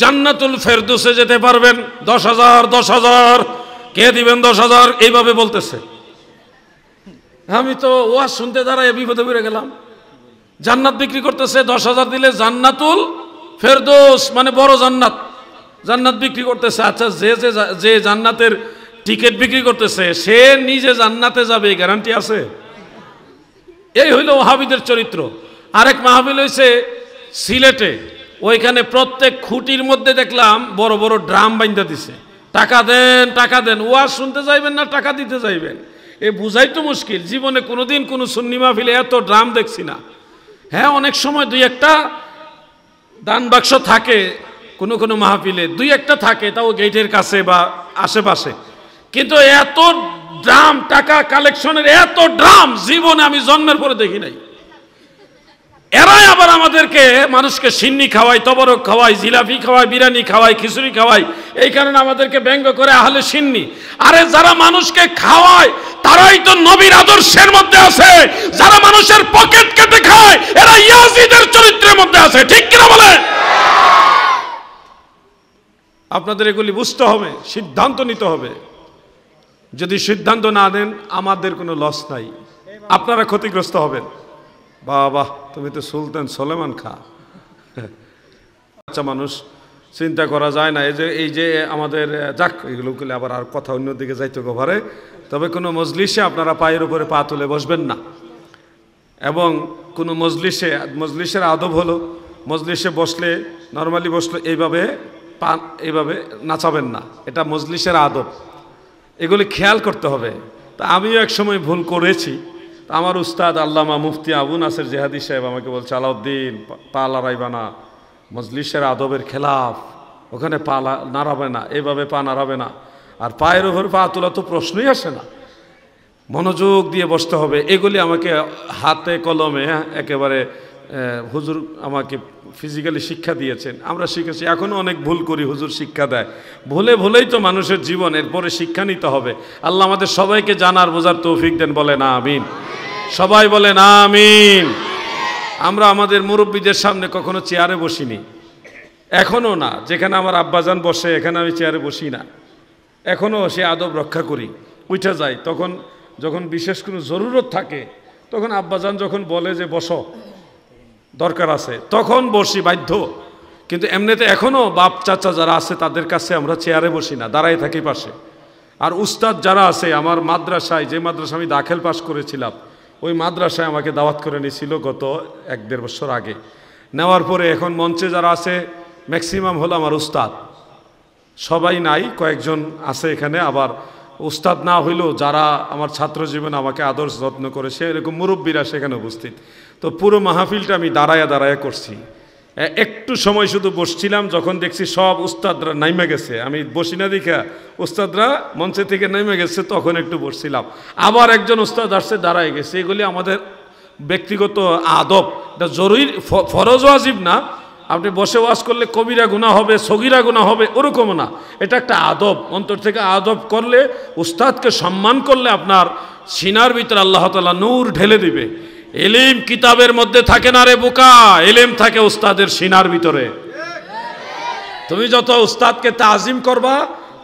জান্নাতুল ফেরদৌসে যেতে পারবেন। 10,000 10,000 কে দিবেন? 10,000 এইভাবে বলতেছে। আমি তো ওয়াজ শুনতে দাঁড়ায় বিপদে পড়ে গেলাম। জান্নাত বিক্রি করতেছে, 10,000 দিলে জান্নাতুল ফেরদৌস মানে বড় জান্নাত, জান্নাত বিক্রি করতেছে। আচ্ছা, যে জান্নাতের টিকিট বিক্রি করতেছে সে নিজে জান্নাতে যাবে, গ্যারান্টি আছে? এই হইল ওহাবিদের চরিত্র। আরেক মাহফিল হয়েছে সিলেটে, ওইখানে প্রত্যেক খুঁটির মধ্যে দেখলাম বড় বড় ড্রাম বাইন্ধা দিছে। টাকা দেন, টাকা দেন। ওয়াজ শুনতে যাইবেন না টাকা দিতে যাইবেন, এ বুঝাই তো মুশকিল। জীবনে কোনোদিন কোনো সুন্নি মাহফিলে এত ড্রাম দেখছি না। হ্যাঁ, অনেক সময় দুই একটা দান বাক্স থাকে, কোনো কোনো মাহফিলে দুই একটা থাকে, তাও গেটের কাছে বা আশেপাশে। কিন্তু এত ড্রাম, টাকা কালেকশনের এত ড্রাম জীবনে আমি জন্মের পরে দেখি নাই। এরাই আবার আমাদেরকে, মানুষকে সিন্নি খাওয়াই, তবরক খাওয়াই, জিলাপি খাওয়াই, বিরিয়ানি খাওয়াই, খিচুড়ি খাওয়াই। এই কারণে আমাদেরকে ব্যঙ্গ করে আহলে সিন্নি। আরে যারা মানুষকে খাওয়ায় তারাই তো নবীর আদর্শের মধ্যে আছে। যারা মানুষের পকেট কেটে খায় এরা ইয়াজিদের চরিত্রের মধ্যে আছে। ঠিক কিনা বলে? আপনাদের এগুলি বুঝতে হবে, সিদ্ধান্ত নিতে হবে। যদি সিদ্ধান্ত না দেন আমাদের কোনো লস নাই, আপনারা ক্ষতিগ্রস্ত হবেন। বাবা, তুমি তো সুলতান সুলেমান খা। আচ্ছা, মানুষ চিন্তা করা যায় না। এই যে আমাদের যাক, এগুলো করলে আবার আর কথা অন্যদিকে যাইতে পারে। তবে কোনো মজলিসে আপনারা পায়ের উপরে পা তুলে বসবেন না, এবং কোনো মজলিসের আদব হলো, মজলিসে বসলে নর্মালি বসলে এইভাবে নাচাবেন না, এটা মজলিসের আদব। এগুলি খেয়াল করতে হবে। তা আমিও এক সময় ভুল করেছি। আমার উস্তাদ আল্লামা মুফতি আবু নাসের জেহাদি সাহেব আমাকে বলছে, আলাউদ্দিন, পা লড়াইবা না, মজলিসের আদবের খেলাফ, ওখানে পা নাড়াবে না, এইভাবে পা নাড়াবে না। আর পায়ের উপর পা তোলা তো প্রশ্নই আসে না, মনোযোগ দিয়ে বসতে হবে। এগুলি আমাকে হাতে কলমে একেবারে হুজুর আমাকে ফিজিক্যালি শিক্ষা দিয়েছেন, আমরা শিখেছি। এখনও অনেক ভুল করি, হুজুর শিক্ষা দেয়। ভুলেই তো মানুষের জীবন, এরপরে শিক্ষা নিতে হবে। আল্লাহ আমাদের সবাইকে জানার বোঝার তৌফিক দেন, বলেন আমিন। সবাই বলেন আমিন। আমরা আমাদের মুরব্বীদের সামনে কখনো চেয়ারে বসিনি, এখনও না। যেখানে আমার আব্বাজান বসে এখানে আমি চেয়ারে বসি না, এখনও সে আদব রক্ষা করি। উঠে যাই তখন, যখন বিশেষ কোনো জরুরত থাকে, তখন আব্বাজান যখন বলে যে বসো, দরকার আছে, তখন বসি বাধ্য। কিন্তু এমনিতে এখনও বাপ চাচা যারা আছে তাদের কাছে আমরা চেয়ারে বসি না, দাঁড়াই থাকি পাশে। আর উস্তাদ যারা আছে, আমার মাদ্রাসায়, যে মাদ্রাসা আমি দাখিল পাস করেছিলাম, ওই মাদ্রাসায় আমাকে দাওয়াত করে নিয়েছিল গত 1-1.5 বছর আগে। নেওয়ার পরে এখন মঞ্চে যারা আছে ম্যাক্সিমাম হলো আমার উস্তাদ, সবাই নাই, কয়েকজন আছে এখানে। আবার উস্তাদ না হইলেও যারা আমার ছাত্র জীবনে আমাকে আদর যত্ন করেছে এরকম মুরব্বীরা সেখানে উপস্থিত। তো পুরো মাহফিলটা আমি দাঁড়ায়া দাঁড়ায়া করছি। একটু সময় শুধু বসছিলাম, যখন দেখছি সব উস্তাদরা নাইমে গেছে, আমি বসি না দেখা উস্তাদরা মঞ্চে থেকে নেমে গেছে, তখন একটু বসছিলাম। আবার একজন উস্তাদ আসছে, দাঁড়ায় গেছে। এগুলি আমাদের ব্যক্তিগত আদব, এটা জরুরি, ফরজ ওয়াজিব না। আপনি বসে ওয়াজ করলে কবিরা গুনাহ হবে, সগীরা গুনাহ হবে, ওরকমও না। এটা একটা আদব, অন্তর থেকে আদব করলে, উস্তাদকে সম্মান করলে আপনার সিনার ভিতরে আল্লাহ তাআলা নূর ঢেলে দিবে। ইলম কিতাবের মধ্যে থাকে না রে বোকা, ইলম থাকে উস্তাদের সিনার ভিতরে। তুমি যত উস্তাদকে তাজিম করবা,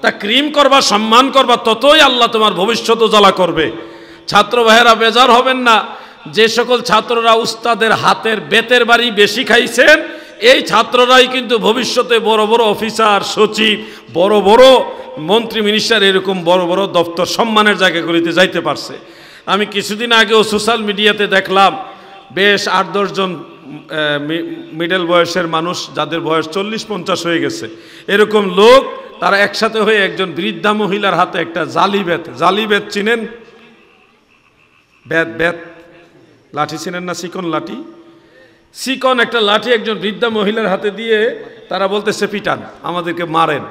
তাকরীম করবা, সম্মান করবা, ততই আল্লাহ তোমার ভবিষ্যৎ উজালা করবে। ছাত্র ভাইয়েরা বেজার হবেন না, যে সকল ছাত্ররা উস্তাদের হাতের বেতের বাড়ি বেশি খাইছেন, এই ছাত্ররাই কিন্তু ভবিষ্যতে বড় বড় অফিসার, সচিব, বড় বড় মন্ত্রী, মিনিস্টার, এরকম বড় বড় দপ্তর, সম্মানের জায়গাগুলিতে যাইতে পারছে। আমি কিছুদিন আগেও সোশ্যাল মিডিয়াতে দেখলাম বেশ ৮-১০ জন মিডল বয়সের মানুষ, যাদের বয়স 40-50 হয়ে গেছে, এরকম লোক, তারা একসাথে হয়ে একজন বৃদ্ধা মহিলার হাতে একটা জালি বেত চিনেন? বেত লাঠি চিনেন না? চিকন লাঠি, চিকন একটা লাঠি একজন বৃদ্ধা মহিলার হাতে দিয়ে তারা বলতেছে পিটান, আমাদেরকে মারেন।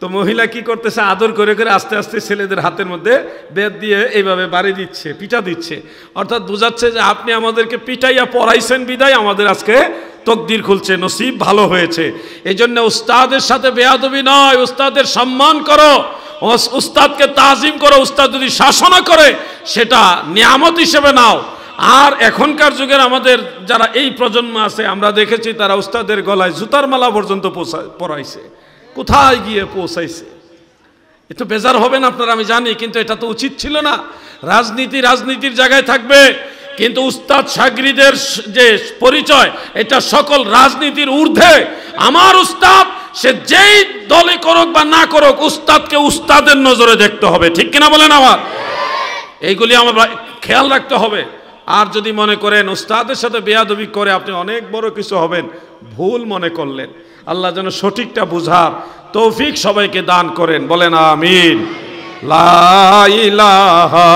তো মহিলা কি করতেছে, আদর করে করে আস্তে আস্তে ছেলেদের হাতের মধ্যে বেত দিয়ে এইভাবে বাড়ি দিচ্ছে, পিটা দিচ্ছে। অর্থাৎ বোঝাচ্ছে যে আপনি আমাদেরকে পিটাইয়া পড়াইছেন বিদায় আমাদের আজকে তকদির খুলছে, নসিব ভালো হয়েছে। এই জন্য উস্তাদের সাথে বেয়াদবি নয়, উস্তাদের সম্মান করো, উস্তাদকে তাজিম করো। উস্তাদ যদি শাসনা করে সেটা নিয়ামত হিসেবে নাও। আর এখনকার যুগের আমাদের যারা এই প্রজন্ম আছে, আমরা দেখেছি তারা উস্তাদের গলায় জুতার মালা পর্যন্ত পরাইছে, কোথায় গিয়ে পৌঁছাইছে। এ তো বেজার হবেন আপনারা, আমি জানি, কিন্তু এটা তো উচিত ছিল না। রাজনীতির জায়গায় থাকবে, কিন্তু উস্তাদ শাগরিদের যে পরিচয়, এটা সকল রাজনীতির ঊর্ধ্বে। আমার উস্তাদ সে যেই দলে করুক বা না করুক, উস্তাদকে উস্তাদের নজরে দেখতে হবে, ঠিক কিনা বলেন? আমার এইগুলি আমার খেয়াল রাখতে হবে। আর যদি মনে করেন উস্তাদের সাথে বেয়াদবি করে আপনি অনেক বড় কিছু হবেন, ভুল মনে করলেন। আল্লাহ যেন সঠিকটা বুঝার তৌফিক সবাইকে দান করেন, বলেন আমিন। লা ইলাহা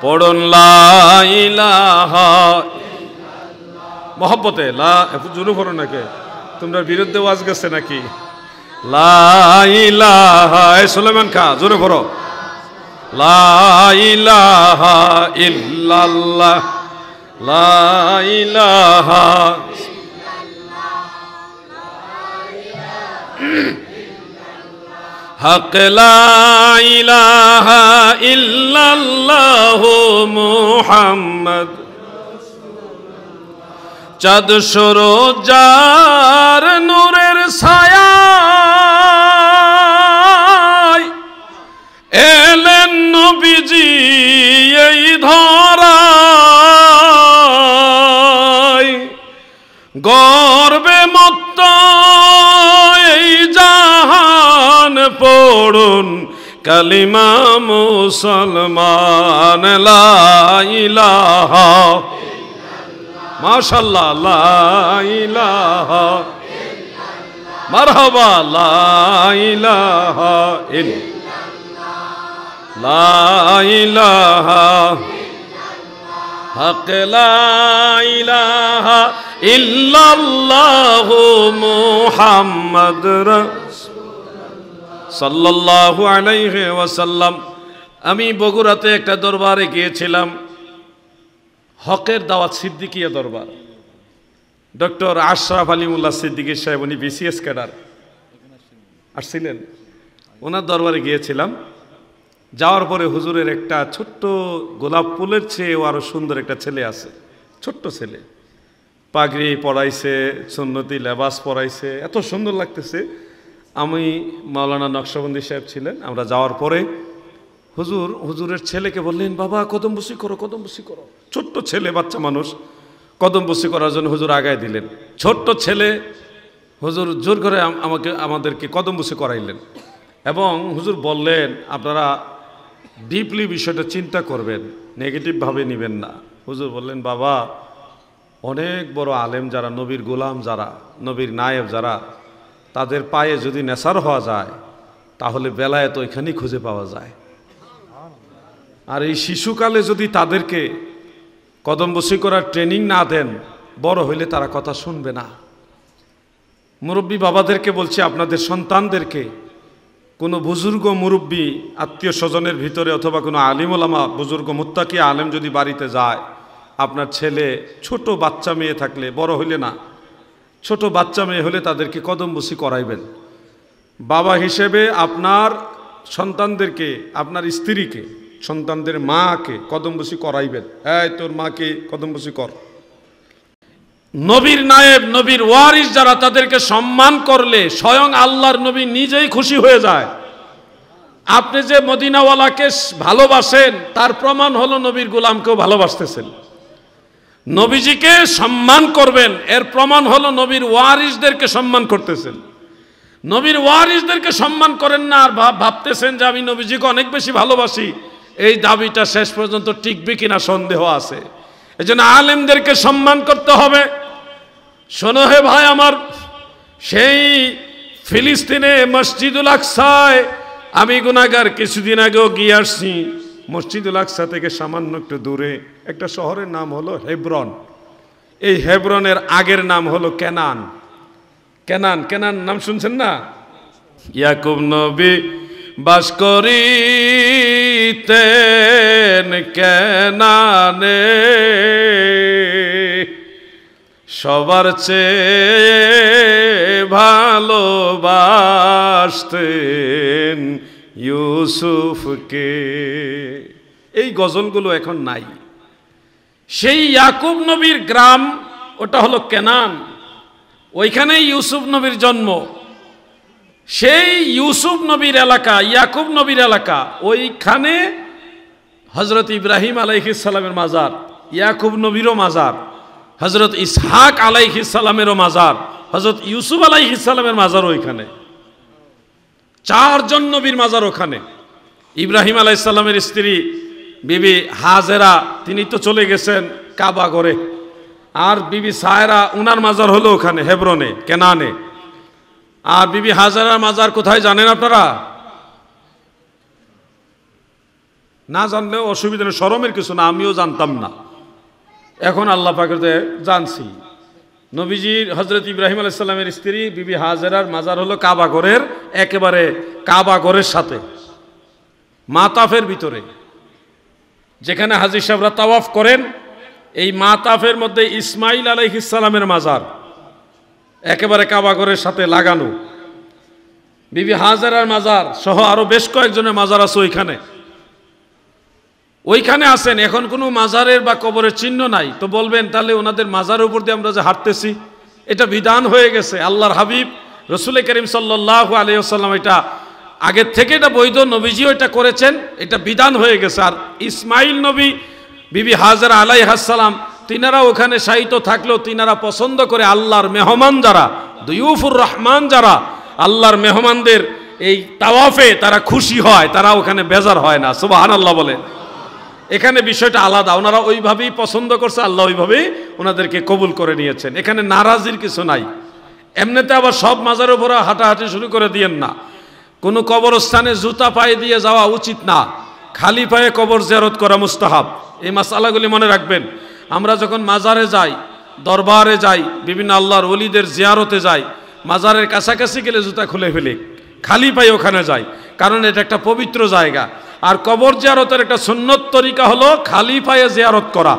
পড়ুন, লা ইলাহা মহব্বতে, লা জোরে পড়ো নাকি? তোমরা বিরুদ্ধে ওয়াজ গেছে নাকি? লা ইলাহা, এই সুলাইমান খা জোরে পড়ো, লা ইলাহা ইল্লাল্লাহ, লা ইলাহা হক, লা ইলাহা ইল্লাল্লাহু মুহাম্মদ চাঁদ সূরজ যার নূরের ছায়ায় এলেন নবীজি এই ধরায়, গর্বে মত্ত এই জাহান পড়ুন কালিমা মুসলমান, লা ইলাহা মাশাআল্লাহ, লা ইলাহা মারহাবা, লা ইলাহা লা ইলাহা হক, লা ইলাহা ইল্লাল্লাহু মুহাম্মদ সাল্লাল্লাহু আলাইহি ওয়াসাল্লাম। আমি বগুড়াতে একটা দরবারে গিয়েছিলাম, হকের দাওয়াত সিদ্দিকিয়া দরবার। ডক্টর আশরাফ আলী মোল্লা সিদ্দিকী সাহেব, উনি বিসিএস ক্যাডার, আসছিলেন। ওনার দরবারে গিয়েছিলাম। যাওয়ার পরে হুজুরের একটা ছোট্ট গোলাপ ফুলের চেয়েও আরো সুন্দর একটা ছেলে আছে, ছোট্ট ছেলে, পাগড়ি পরাইছে, সুন্নতি লেবাস পরাইছে, এত সুন্দর লাগতেছে। আমি মাওলানা নকশবন্দি সাহেব ছিলেন। আমরা যাওয়ার পরে হুজুরের ছেলেকে বললেন, বাবা কদম বসি করো, কদম বসি করো। ছোট্ট ছেলে, বাচ্চা মানুষ, কদম বসি করার জন্য হুজুর আগায় দিলেন। ছোট্ট ছেলে, হুজুর জোর করে আমাদেরকে কদম বসি করাইলেন এবং হুজুর বললেন, আপনারা ডিপলি বিষয়টা চিন্তা করবেন, নেগেটিভভাবে নেবেন না। হুজুর বললেন, বাবা অনেক বড় আলেম যারা, নবীর গোলাম যারা, নবীর নায়েব যারা, তাদের পায়ে যদি নেশার হওয়া যায় তাহলে বেলায়েত ওইখানেই খুঁজে পাওয়া যায়। আর এই শিশুকালে যদি তাদেরকে কদমবসি করার ট্রেনিং না দেন, বড় হইলে তারা কথা শুনবে না। মুরব্বী বাবাদেরকে বলছি, আপনাদের সন্তানদেরকে কোনো বুজুর্গ মুরব্বী আত্মীয় স্বজনের ভিতরে অথবা কোনো আলিম ওলামা বুজুর্গ মুত্তাকি আলেম যদি বাড়িতে যায়, আপনার ছেলে ছোট বাচ্চা মেয়ে থাকলে, বড় হইলে না, ছোট বাচ্চা মেয়ে হলে তাদেরকে কদমবসি করাইবেন। বাবা হিসেবে আপনার সন্তানদেরকে, আপনার স্ত্রীকে, সন্তানদের মাকে কদমবসি করাইবেন। এই তোর মাকে কদমবসি কর। নবীর নায়েব, নবীর ওয়ারিস যারা, তাদেরকে সম্মান করলে স্বয়ং আল্লাহর নবী নিজেই খুশি হয়ে যায়। আপনি যে মদিনাওয়ালাকে ভালোবাসেন তার প্রমাণ হলো নবীর গোলামকেও ভালোবাসতেছেন। নবীজিকে সম্মান করবেন এর প্রমাণ হলো নবীর ওয়ারিসদেরকে সম্মান করতেছেন। নবীর ওয়ারিসদেরকে সম্মান করেন না আর ভাবতেছেন যে আমি নবীজিকে অনেক বেশি ভালোবাসি, এই দাবিটা শেষ পর্যন্ত টিকবে কিনা সন্দেহ আছে। এজন্য আলেমদেরকে সম্মান করতে হবে। শোনো হে ভাই আমার, সেই ফিলিস্তিনে মসজিদুল আকসায় আমি গুনাহগার কিছুদিন আগেও গিয়ে আসছি। মসজিদুল আকসা থেকে সামান্য একটু দূরে একটা শহরের নাম হলো হেব্রন। এই হেব্রনের আগের নাম হলো কেনান। কেনান, কেনান নাম শুনছেন না? ইয়াকুব নবী বাস করিতেন কেনানে, সবার চেয়ে ভালোবাসতেন ইউসুফকে। এই গজলগুলো এখন নাই। সেই ইয়াকুব নবীর গ্রাম, ওটা হলো কেনান, ওইখানেই ইউসুফ নবীর জন্ম। সেই ইউসুফ নবীর এলাকা, ইয়াকুব নবীর এলাকা, ওইখানে হজরত ইব্রাহিম আলাইহিস সালামের মাজার, ইয়াকুব নবীরও মাজার, হজরত ইসহাক আলাইহিস সালামেরও মাজার, হজরত ইউসুফ আলাইহিস সালামের মাজার ওইখানে। চারজন নবীর মাজার ওখানে। ইব্রাহিম আলাইহিস সালামের স্ত্রী বিবি হাজেরা, তিনি তো চলে গেছেন কাবা ঘরে। আর বিবি সায়রা, উনার মাজার হলো ওখানে হেব্রনে, কেনানে। আর বিবি হাজেরার মাজার কোথায় জানেন আপনারা? না জানলেও অসুবিধা নেই, শরমের কিছু না, আমিও জানতাম না, এখন আল্লাহ পাকের জানছি। নবীজির হজরত ইব্রাহিম আলাইহিস সালামের স্ত্রী বিবি হাজেরার মাজার হলো কাবা ঘরের একেবারে কাবা ঘরের সাথে, মাতাফের ভিতরে, যেখানে হাজী সাহেবরা তাওয়াফ করেন। এই মাতাফের মধ্যে ইসমাইল আলাইহিস সালামের মাজার একেবারে কাবা ঘরের সাথে লাগানো। বিবি হাজেরার মাজার সহ আরো বেশ কয়েকজনের মাজার আছে ওইখানে। ওইখানে আছেন, এখন কোনো মাজারের বা কবরের চিহ্ন নাই। তো বলবেন তাহলে ওনাদের মাজারের উপর দিয়ে আমরা যে হাঁটতেছি, এটা বিধান হয়ে গেছে। আল্লাহর হাবিব রসুল করিম সাল্লাল্লাহু আলাইহি ওয়াসাল্লাম এটা আগের থেকে এটা বৈধ, নবীজিও এটা করেছেন, এটা বিধান হয়ে গেছে। আর ইসমাইল নবী, বিবি হাজেরা আলাইহিস সালাম, তিনারা ওখানে শায়িত থাকলেও তিনারা পছন্দ করে আল্লাহর মেহমান যারা, দুয়ুফুর রহমান যারা, আল্লাহর মেহমানদের এই তাওয়াফে তারা খুশি হয়, তারা ওখানে বেজার হয় না। সুবহানাল্লাহ বলে। এখানে বিষয়টা আলাদা, ওনারা ওইভাবেই পছন্দ করছে, আল্লাহ ওইভাবেই ওনাদেরকে কবুল করে নিয়েছেন। এখানে নারাজির কিছু নাই। এমনিতে আবার সব মাজারের উপরে হাঁটাহাঁটি শুরু করে দিয়েন না। কোনো কবরস্থানে জুতা পায়ে দিয়ে যাওয়া উচিত না, খালি পায়ে কবর জিয়ারত করা মুস্তাহাব। এই মাসালাগুলি মনে রাখবেন। আমরা যখন মাজারে যাই, দরবারে যাই, বিভিন্ন আল্লাহর ওলিদের জিয়ারতে যাই, মাজারের কাছাকাছি গেলে জুতা খুলে ফেলি, খালি পায়ে ওখানে যাই, কারণ এটা একটা পবিত্র জায়গা। আর কবর জিয়ারতের একটা সুন্নত তরিকা হলো খালি পায়ে জিয়ারত করা।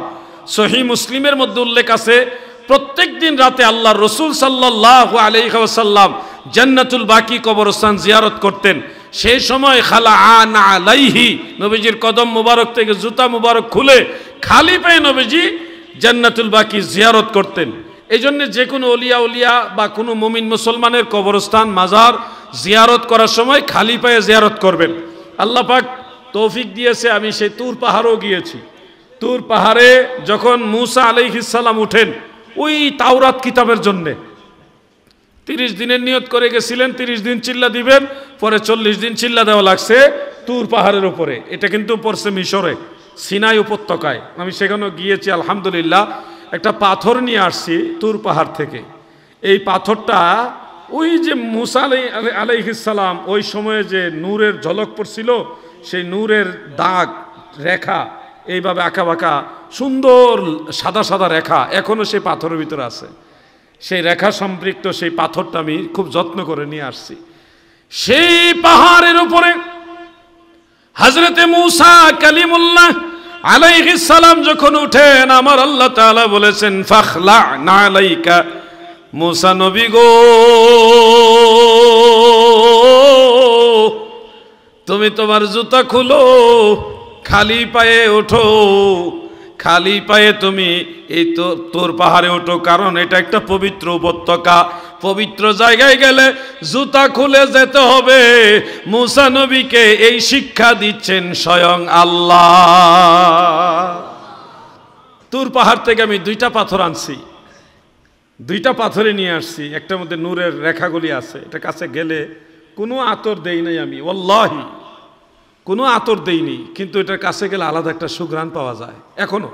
সহিহ মুসলিমের মধ্যে উল্লেখ আছে, প্রত্যেক দিন রাতে আল্লাহর রসুল সাল্লাল্লাহু আলাইহি ওয়াসাল্লাম জান্নাতুল বাকি কবরস্থান জিয়ারত করতেন। সেই সময় খালাআন আলাইহি, নবীজির কদম মুবারক থেকে জুতা মুবারক খুলে খালি পায়ে নবীজি জান্নাতুল বাকি জিয়ারত করতেন। এই জন্য যে কোনো অলিয়া উলিয়া বা কোনো মুমিন মুসলমানের কবরস্থান মাজার জিয়ারত করার সময় খালি পায়ে জিয়ারত করবেন। আল্লাহ পাক তৌফিক দিয়েছে, আমি সেই তুর পাহাড়ও গিয়েছি। তুর পাহাড়ে যখন মুসা আলাইহিস সালাম উঠেন ওই তাওরাত কিতাবের জন্যে, 30 দিনের নিয়ত করে গেছিলেন, 30 দিন চিল্লা দিবেন, পরে 40 দিন চিল্লা দেওয়া লাগছে তুর পাহাড়ের উপরে। এটা কিন্তু পড়ছে মিশরে, সিনাই উপত্যকায়। আমি সেখানেও গিয়েছি, আলহামদুলিল্লাহ। একটা পাথর নিয়ে আসছি তুর পাহাড় থেকে। এই পাথরটা ওই যে মুসা আলাইহিস সালাম ওই সময়ে যে নূরের ঝলক পড়ছিল, সেই নূরের দাগ রেখা এইভাবে আঁকা বাঁকা সুন্দর সাদা সাদা রেখা এখনো সেই পাথরের ভিতরে আছে। সেই রেখা সম্পৃক্ত সেই পাথরটা আমি খুব যত্ন করে নিয়ে আসছি। সেই পাহাড়ের উপরে হযরতে মুসা কালিমুল্লাহ আলাইহিস সালাম যখন উঠেন, আমার আল্লাহ তাআলা বলেছেন ফাখলা নালাইকা, মুসা নবী গো তুমি তোমার জুতা খুলো, খালি পায়ে ওঠো, খালি পায়ে তুমি এই তো তোর পাহাড়ে ওঠো, কারণ এটা একটা পবিত্র উপত্যকা। পবিত্র জায়গায় গেলে জুতা খুলে যেতে হবে। মুসা নবীকে এই শিক্ষা দিচ্ছেন স্বয়ং আল্লাহ। তুর পাহাড় থেকে আমি 2টা পাথর আনছি, 2টা পাথরে নিয়ে আসছি। একটার মধ্যে নূরের রেখাগুলি আছে। এটা কাছে গেলে কোনো আতর দেই নাই আমি, ওয়াল্লাহি কোনো আতর দেইনি, কিন্তু এটার কাছে গেলে আলাদা একটা সুঘ্রাণ পাওয়া যায়। এখনো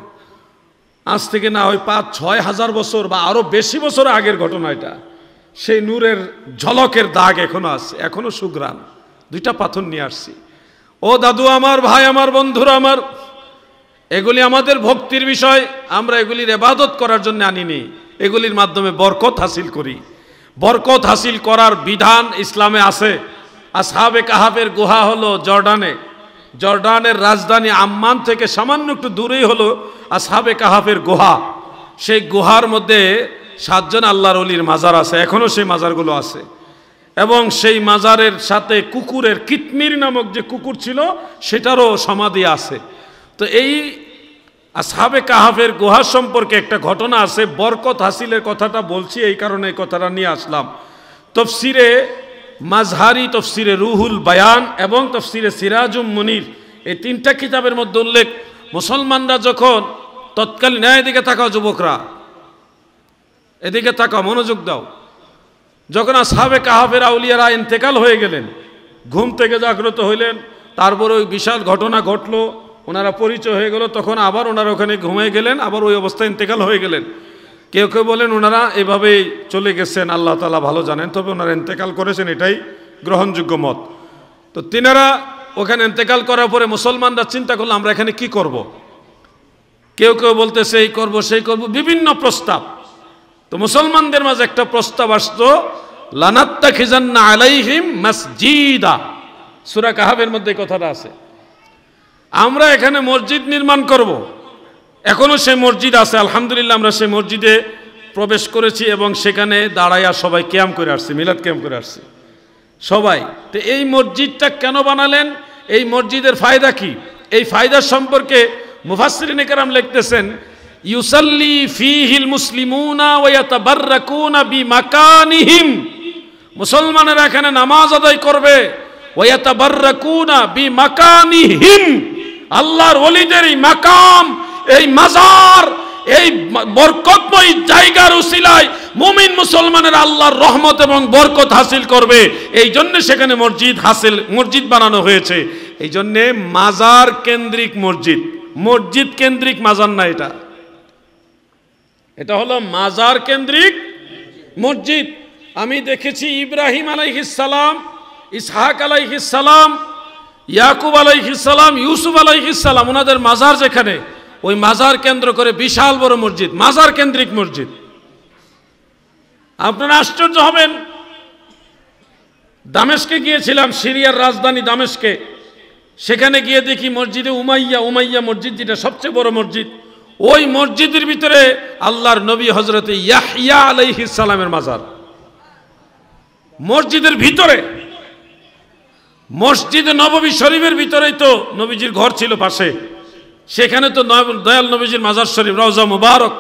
আজ থেকে না হয় 5-6 হাজার বছর বা আরো বেশি বছর আগের ঘটনা এটা। সেই নূরের ঝলকের দাগ এখনো আছে, এখনো সুঘ্রাণ। 2টা পাথর নিয়ে আসছি। ও দাদু আমার, ভাই আমার, বন্ধুরা আমার, এগুলি আমাদের ভক্তির বিষয়। আমরা এগুলির ইবাদত করার জন্য আনিনি, এগুলির মাধ্যমে বরকত হাসিল করি। বরকত হাসিল করার বিধান ইসলামে আছে। আসহাবে কাহাফের গুহা হলো জর্ডানে, জর্ডানের রাজধানী আম্মান থেকে সামান্য একটু দূরেই হলো আসহাবে কাহাফের গুহা। সেই গুহার মধ্যে 7 জন আল্লাহর ওলির মাজার আছে, এখনো সেই মাজারগুলো আছে। এবং সেই মাজারের সাথে কুকুরের কিতমির নামক যে কুকুর ছিল সেটারও সমাধি আছে। তো এই আসহাবে কাহাফের গুহা সম্পর্কে একটা ঘটনা আছে। বরকত হাসিলের কথাটা বলছি এই কারণে এই কথাটা নিয়ে আসলাম। তফসিরে মাজহারি, তফসিরে রুহুল বায়ান এবং তফসিরে সিরাজুম মুনির, এই 3টা কিতাবের মধ্যে উল্লেখ, মুসলমানরা যখন তৎকালীন, এদিকে তাকাও যুবকরা, এদিকে তাকাও, মনোযোগ দাও। যখন আসহাবে কাহাফের আউলিয়ারা ইন্তেকাল হয়ে গেলেন, ঘুম থেকে জাগ্রত হইলেন, তারপর ওই বিশাল ঘটনা ঘটলো, ওনারা পরিচয় হয়ে গেল, তখন আবার ওনারা ওখানে ঘুমিয়ে গেলেন, আবার ওই অবস্থায় ইন্তেকাল হয়ে গেলেন। কেউ কেউ বলেন ওনারা এভাবেই চলে গেছেন, আল্লাহ তাআলা ভালো জানেন, তবে ওনারা ইন্তেকাল করেছেন, এটাই গ্রহণযোগ্য মত। তো তিনারা ওখানে ইন্তেকাল করার পরে মুসলমানরা চিন্তা করলো আমরা এখানে কি করব। কেউ কেউ বলতেছে এই করব সেই করব, বিভিন্ন প্রস্তাব। তো মুসলমানদের মাঝে একটা প্রস্তাব আসতো, লানাত্তাখিজান্না আলাইহিম মাসজিদা, সূরা কাহাফের মধ্যে কথাটা আছে, আমরা এখানে মসজিদ নির্মাণ করব। এখনো সেই মসজিদ আছে, আলহামদুলিল্লাহ আমরা সেই মসজিদে প্রবেশ করেছি এবং সেখানে দাঁড়াইয়া সবাই কিয়াম করে আসছি, মিলাদ কিয়াম করে আসছি সবাই। তো এই মসজিদটা কেন বানালেন, এই মসজিদের ফায়দা কি, এই ফায়দা সম্পর্কে মুফাসসিরিনে কেরাম লিখতেছেন, ইউসাল্লি ফীহিল মুসলিমুনা ওয়া ইয়াতাবাররাকুনা বিমাকানিহিম, মুসলমানেরা এখানে নামাজ আদায় করবে, ওয়া ইয়াতাবাররাকুনা বিমাকানিহিম, আল্লাহর ওলিদের এই মাকাম, এই মাজার, এই বরকতময় জায়গার উসিলায় মুমিন মুসলমানের আল্লাহর রহমত এবং বরকত হাসিল করবে। এই জন্য সেখানে মসজিদ বানানো হয়েছে। এই জন্য মাজার কেন্দ্রিক মসজিদ, মসজিদ কেন্দ্রিক মাজার না, এটা হলো মাজার কেন্দ্রিক মসজিদ। আমি দেখেছি ইব্রাহিম আলাইহিস সালাম, ইসহাক আলাইহিস সালাম, ইয়াকুব আলাইহিস সালাম, ইউসুফ আলাইহিস সালাম, ওনাদের মাজার যেখানে, ওই মাজার কেন্দ্র করে বিশাল বড় মসজিদ, মাজার কেন্দ্রিক মসজিদ। আপনারা আশ্চর্য হবেন, দামেস্কে গিয়েছিলাম, সিরিয়ার রাজধানী দামেস্কে, সেখানে গিয়ে দেখি মসজিদে উমাইয়া মসজিদ, যেটা সবচেয়ে বড় মসজিদ, ওই মসজিদের ভিতরে আল্লাহর নবী হযরতে ইয়াহইয়া আলাইহিস সালামের মাজার, মসজিদের ভিতরে। মসজিদে নববী শরীফের ভিতরেই তো নবীজির ঘর ছিল পাশে, সেখানে তো দয়াল নবীজির মাজার শরীফ, রওজা মুবারক,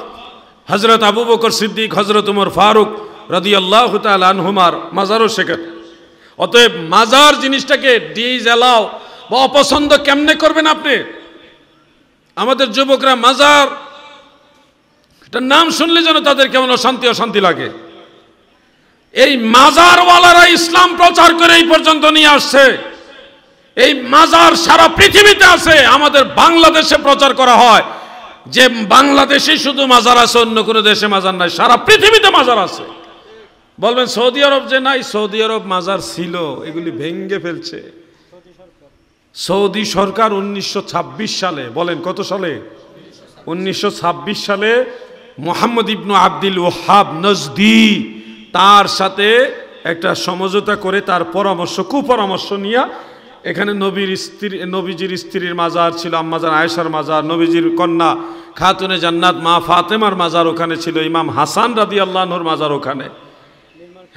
হযরত আবু বকর সিদ্দিক, হযরত ওমর ফারুক রাদিয়াল্লাহু তাআলা আনহুমার মাজারও সেখানে। অতএব মাজার জিনিসটাকে ডিজালাও বা অপছন্দ কেমনে করবেন আপনি? আমাদের যুবকরা মাজার এটার নাম শুনলে যেন তাদের কেমন অশান্তি লাগে। এই মাজারওয়ালারা ইসলাম প্রচার করে এই পর্যন্ত নিয়ে আসছে। এই মাজার সারা পৃথিবীতে আছে, আমাদের বাংলাদেশে প্রচার করা হয় যে বাংলাদেশে শুধু মাজার আছে, অন্য কোনো দেশে মাজার নাই, সারা পৃথিবীতে মাজার আছে। বলবেন সৌদি আরব যে নাই, সৌদি আরব মাজার ছিল, এগুলি ভেঙ্গে ফেলছে সৌদি সরকার 1926 সালে। বলেন কত সালে? 1926 সালে মোহাম্মদ ইবনু আব্দুল ওয়াহাব নজদি তার সাথে একটা সমঝোতা করে, তার কুপরামর্শ নিয়ে এখানে নবীজির স্ত্রীর মাজার ছিল, আম্মাজান আয়েশার মাজার, নবীজির কন্যা খাতুনে জান্নাত মা ফাতেমার মাজার ওখানে ছিল, ইমাম হাসান রাদিয়াল্লাহু আনহুর মাজার ওখানে,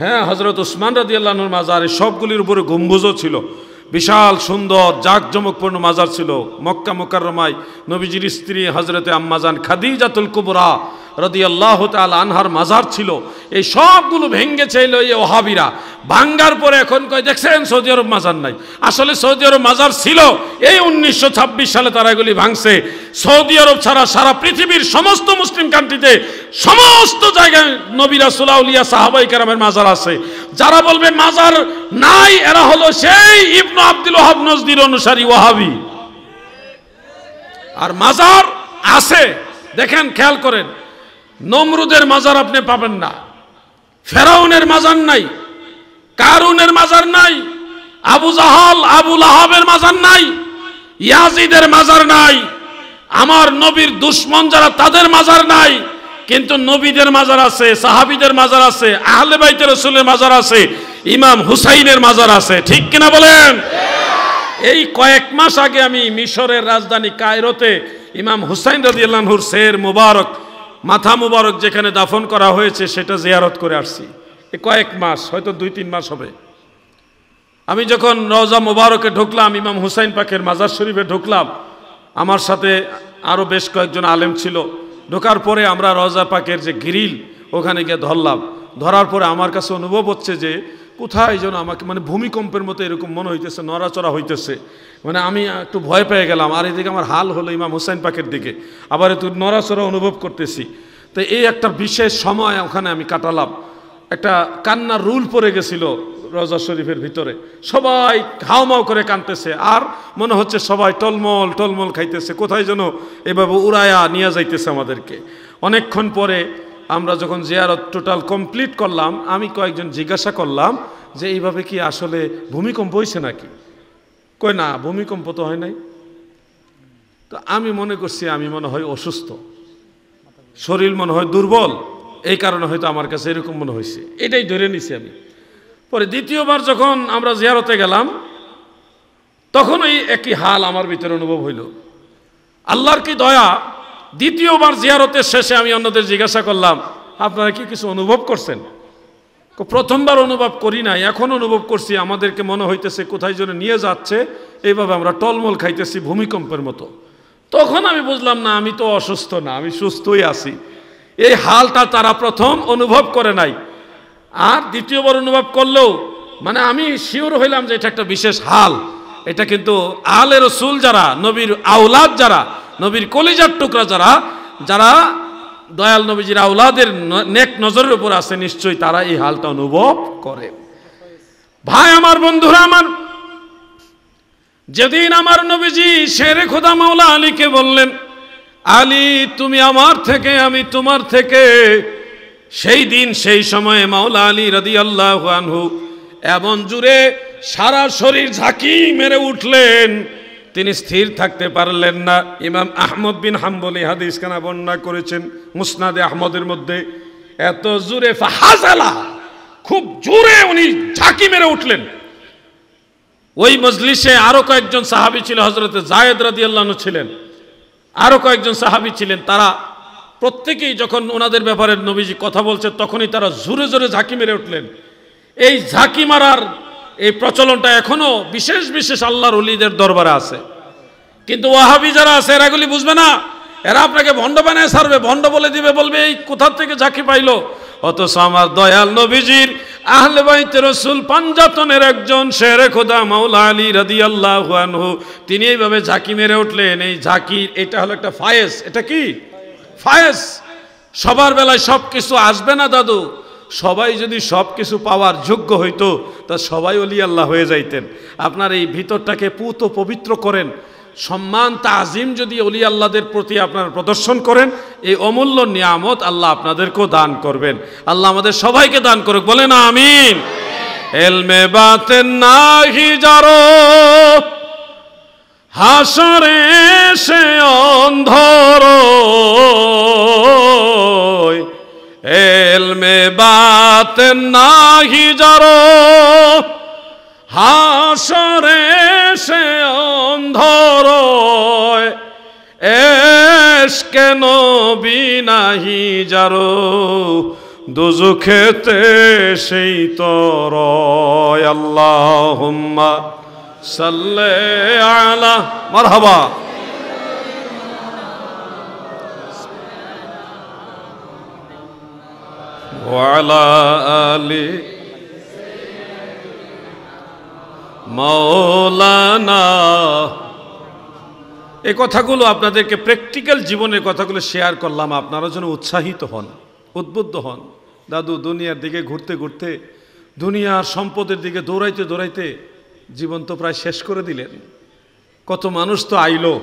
হ্যাঁ হযরত উসমান রাদিয়াল্লাহু আনহুর মাজার, সবগুলির উপরে গম্বুজও ছিল, বিশাল সুন্দর জাঁকজমকপূর্ণ মাজার ছিল। মক্কা মুকাররমায় নবীজির স্ত্রী হযরতে আম্মাজান খাদিজাতুল কুবরা রাদিয়াল্লাহু তাআলা আনহার মাজার ছিল। এই সবগুলো ভেঙ্গে চাইল এই ওহাবিরা। ভাঙ্গার পরে এখন কয় দেখছেন সৌদি আরব মাজার নাই। আসলে সৌদি আরব মাজার ছিল, এই 1926 সালে তারা এগুলি ভাঙছে। সৌদি আরব ছাড়া সারা পৃথিবীর সমস্ত মুসলিম কান্ট্রিতে সমস্ত জায়গায় নবী রাসূল আউলিয়া সাহাবায়ে কেরামের মাজার আছে। যারা বলবে মাজার নাই, এরা হলো সেই ইবনু আব্দুল ওয়াহাব নজদির অনুসারী ওয়াহাবি। আর মাজার আছে, দেখেন খেয়াল করেন, নমরুদের মাজার আপনি পাবেন না, ফেরাউনের মাজার নাই, কারুনের মাজার নাই, আবু জাহাল আবু লাহাবের মাজার নাই, ইয়াজিদের মাজার নাই, আমার নবীর দুশমন যারা তাদের মাজার নাই, কিন্তু নবীদের মাজার আছে, সাহাবীদের মাজার আছে, আহলে বাইতে রাসূলের মাজার আছে, ইমাম হুসাইনের মাজার আছে। ঠিক কিনা বলেন? এই কয়েক মাস আগে আমি মিশরের রাজধানী কায়রোতে ইমাম হুসাইন রাদিয়াল্লাহু আনহুর সের মুবারক, মাথা মুবারক যেখানে দাফন করা হয়েছে সেটা জিয়ারত করে আসছি। এই কয়েক মাস, হয়তো 2-3 মাস হবে। আমি যখন রওজা মুবারকে ঢুকলাম, ইমাম হুসাইন পাকের মাজার শরীফে ঢুকলাম, আমার সাথে আরও বেশ কয়েকজন আলেম ছিল। ঢোকার পরে আমরা রওজা পাকের যে গ্রিল ওখানে গিয়ে ধরলাম। ধরার পরে আমার কাছে অনুভব হচ্ছে যে কোথায় যেন আমাকে মানে ভূমিকম্পের মতো এরকম মনে হইতেছে, নড়াচড়া হইতেছে। মানে আমি একটু ভয় পেয়ে গেলাম। আর এদিকে আমার হাল হলো ইমাম হুসাইন পাকের দিকে, আবার একটু নড়াচড়া অনুভব করতেছি। তো এই একটা বিশেষ সময় ওখানে আমি কাটালাম। একটা কান্নার রুল পড়ে গেছিল রওজা শরীফের ভিতরে, সবাই হাওমাও করে কাঁদতেছে, আর মনে হচ্ছে সবাই টলমল টলমল খাইতেছে, কোথায় যেন এভাবে উড়ায়া নিয়ে যাইতেছে আমাদেরকে। অনেকক্ষণ পরে আমরা যখন জিয়ারত টোটাল কমপ্লিট করলাম, আমি কয়েকজন জিজ্ঞাসা করলাম যে এইভাবে কি আসলে ভূমিকম্প হয়েছে নাকি? কই না, ভূমিকম্প তো হয় নাই। তো আমি মনে করছি আমি মনে হয় অসুস্থ, শরীর মনে হয় দুর্বল, এই কারণে হয়তো আমার কাছে এরকম মনে হয়েছে, এটাই ধরে নিছি আমি। পরে দ্বিতীয়বার যখন আমরা জিয়ারতে গেলাম, তখন ওই একই হাল আমার ভিতরে অনুভব হইল। আল্লাহর কি দয়া, দ্বিতীয়বার জিয়ারতের শেষে আমি অন্যদের জিজ্ঞাসা করলাম আপনারা কি কিছু অনুভব করছেন? প্রথমবার অনুভব করি নাই, এখন অনুভব করছি, আমাদেরকে মনে হইতেছে কোথায় যেন নিয়ে যাচ্ছে, এইভাবে আমরা টলমল খাইতেছি ভূমিকম্পের মতো। তখন আমি বুঝলাম না, আমি তো অসুস্থ না, আমি সুস্থই আছি। এই হালটা তারা প্রথম অনুভব করে নাই, আর দ্বিতীয়বার অনুভব করলেও মানে আমি শিওর হইলাম যে এটা একটা বিশেষ হাল। এটা কিন্তু আলে রসুল যারা, নবীর আওলাদ যারা, নবীর কলিজার টুকরা যারা, যারা দয়াল নবীজির আওলাদের নেক নজরের উপর আছে, নিশ্চয়ই তারা এই হালটা অনুভব করে। ভাই আমার, বন্ধুরা আমার, যেদিন আমার নবীজি শেরে খোদা মাওলা আলীকে বললেন আলী তুমি আমার থেকে আমি তোমার থেকে, সেই দিন সেই সময়ে মাওলা আলী রাদিয়াল্লাহু আনহু এমন জুড়ে সারা শরীর ঝাঁকি মেরে উঠলেন, তিনি স্থির থাকতে পারলেন না। ইমাম আহমদ বিন হাম্বলি হাদিস খানা বর্ণনা করেছেন মুসনাদে আহমদের মধ্যে। এত জোরে ফাহাজালা, খুব জোরে উনি ঝাঁকি মেরে উঠলেন। ওই মজলিসে আরো কয়েকজন সাহাবী ছিল, হযরতে যায়েদ রাদিয়াল্লাহু আনহু ছিলেন, আরো কয়েকজন সাহাবী ছিলেন। তারা প্রত্যেকেই যখন ওনাদের ব্যাপারে নবীজি কথা বলছে, তখনই তারা জোরে জোরে ঝাঁকি মেরে উঠলেন। এই ঝাঁকি মারার এই প্রচলনটা এখনো বিশেষ বিশেষ আল্লাহর ওলিদের দরবারে আছে, কিন্তু ওয়াহাবি যারা আছে এরাগুলি বুঝবে না। এরা আপনাকে ভণ্ড বানায় ছাড়বে, ভণ্ড বলে দিবে, বলবে এই কোথা থেকে ঝাঁকি পাইলো। অথচ আমার দয়াল নবীজির আহলে বাইতে রাসূল পাঞ্জাতনের একজন শেরে খোদা মাওলা আলী রাদিয়াল্লাহু আনহু, তিনি এইভাবে ঝাঁকি মেরে উঠলেন। এই ঝাঁকি, এটা হলো একটা ফায়েজ। এটা কি ফায়েজ? সবার বেলায় সব কিছু আসবে না দাদু। সবাই যদি সব কিছু পাওয়ার যোগ্য হইতো তা সবাই ওলি আল্লাহ হয়ে যাইতেন। আপনার এই ভিতরটাকে পুত পবিত্র করেন, সম্মান তাজিম যদি ওলি আল্লাহদের প্রতি আপনারা প্রদর্শন করেন, এই অমূল্য নিয়ামত আল্লাহ আপনাদেরকেও দান করবেন। আল্লাহ আমাদের সবাইকে দান করুক, বলেন আমিন। এলমে বাতেন নাহি যারো হাসরে সে অন্ধর, এলমে বাতেন নাহি যারো হাসরে সে অন্ধর, এশকে নবী নাহি যারো দুজখেতে সেই তর। আল্লাহুম্মা সাল্লি আলা মারহাবা। ওয়া আলা আলি মাওলানা। এই কথাগুলো আপনাদেরকে প্র্যাকটিক্যাল জীবনের কথাগুলো শেয়ার করলাম, আপনারা যেন উৎসাহিত হন, উদ্বুদ্ধ হন। দাদু দুনিয়ার দিকে ঘুরতে ঘুরতে, দুনিয়ার সম্পদের দিকে দৌড়াইতে দৌড়াইতে জীবন তো প্রায় শেষ করে দিলেন। কত মানুষ তো আইলো,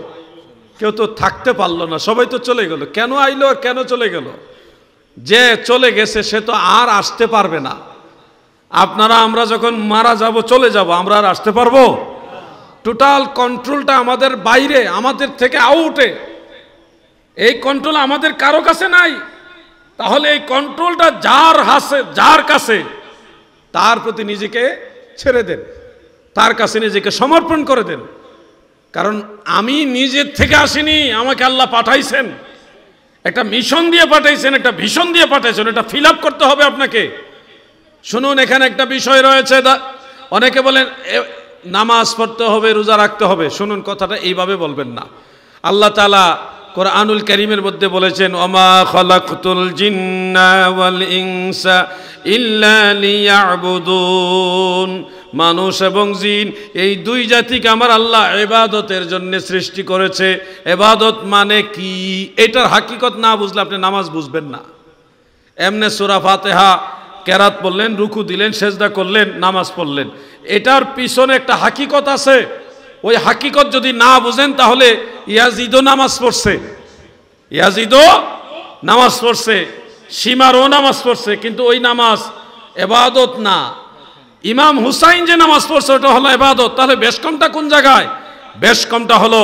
কেউ তো থাকতে পারলো না, সবাই তো চলে গেল। কেন আইলো আর কেন চলে গেল? যে চলে গেছে সে তো আর আসতে পারবে না। আপনারা আমরা যখন মারা যাব, চলে যাব, আমরা আর আসতে পারবো? টোটাল কন্ট্রোলটা আমাদের বাইরে, আমাদের থেকে আউটে। এই কন্ট্রোল আমাদের কারো কাছে নাই। তাহলে এই কন্ট্রোলটা যার কাছে, তার প্রতি নিজেকে ছেড়ে দেন, তার কাছে নিজেকে সমর্পণ করে দেন। কারণ আমি নিজের থেকে আসিনি, আমাকে আল্লাহ পাঠাইছেন, একটা মিশন দিয়ে পাঠাইছেন, একটা ভিশন দিয়ে পাঠাইছেন। এটা ফিল আপ করতে হবে আপনাকে। শুনুন, এখানে একটা বিষয় রয়েছে। অনেকে বলেন নামাজ পড়তে হবে, রোজা রাখতে হবে। শুনুন, কথাটা এইভাবে বলবেন না। আল্লাহ তাআলা কোরআনুল কারীমের মধ্যে বলেছেন, ওমা খালাকতুল জিন্না ওয়াল ইনসা ইল্লা লিয়াবুদুন। মানুষ এবং জিন এই দুই জাতিকে আমার আল্লাহ ইবাদতের জন্য সৃষ্টি করেছে। ইবাদত মানে কি, এটার হাকিকত না বুঝলে আপনি নামাজ বুঝবেন না। এমনে সূরা ফাতিহা কেরাত পড়লেন, রুকু দিলেন, সেজদা করলেন, নামাজ পড়লেন, এটার পিছনে একটা হাকিকত আছে। ওই হাকিকত যদি না বুঝেন তাহলে ইয়াজিদও নামাজ পড়ছে, ইয়াজিদও নামাজ পড়ছে, সীমারও নামাজ পড়ছে, কিন্তু ওই নামাজ ইবাদত না। ইমাম হুসাইন যে নামাজ পড়ছে ওটা হলো ইবাদত। তাহলে বেশ কমটা কোন জায়গায়? বেশ কমটা হলো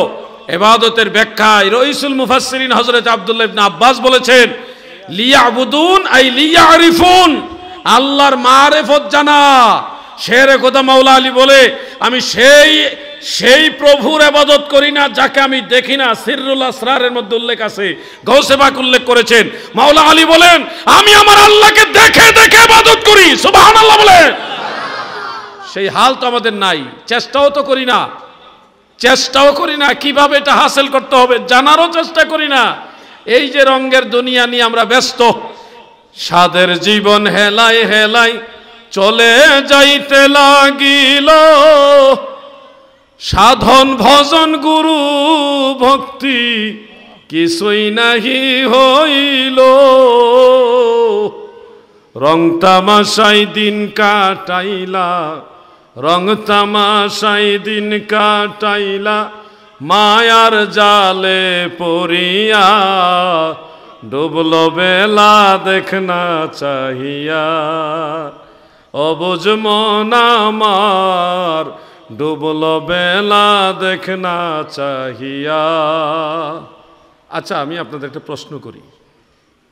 ইবাদতের ব্যাখ্যায়। রইসুল মুফাসসিরিন হযরত আব্দুল্লাহ ইবনে আব্বাস বলেছেন, লিয়াবুদুন আই লিয়ারিফুন, আল্লাহর মারিফত জানা। শেরে খোদা মাওলা আলী বলে, আমি সেই প্রভুর ইবাদত করি না যাকে আমি দেখি না। সিররুল আসরারের মধ্যে উল্লেখ আছে, গৌসে পাক উল্লেখ করেছেন। মাওলা আলী বলেন, আমি আমার আল্লাহকে দেখে দেখে ইবাদত করি। সুবহানাল্লাহ বলে। সেই হাল তো আমাদের নাই, চেষ্টাও তো করি না, চেষ্টাও করি না কিভাবে এটা হাসিল করতে হবে, জানারও চেষ্টা করি না। এই যে রঙের দুনিয়া নিয়ে আমরা ব্যস্ত, সাদের জীবন হেলাই হেলাই চলে যাইতে লাগিল, সাধন ভজন গুরু ভক্তি কিছুই নাহি হইল, রং তামাশাই দিন কাটাইলা, রং তামাশাই দিন কাটাইলা, মায়ার জালে পড়িয়া, ডুবল বেলা দেখনা চাহিয়া, অবুঝ মন আমার ডুবল বেলা দেখনা চাহিয়া। আচ্ছা, আমি আপনাদের একটা প্রশ্ন করি,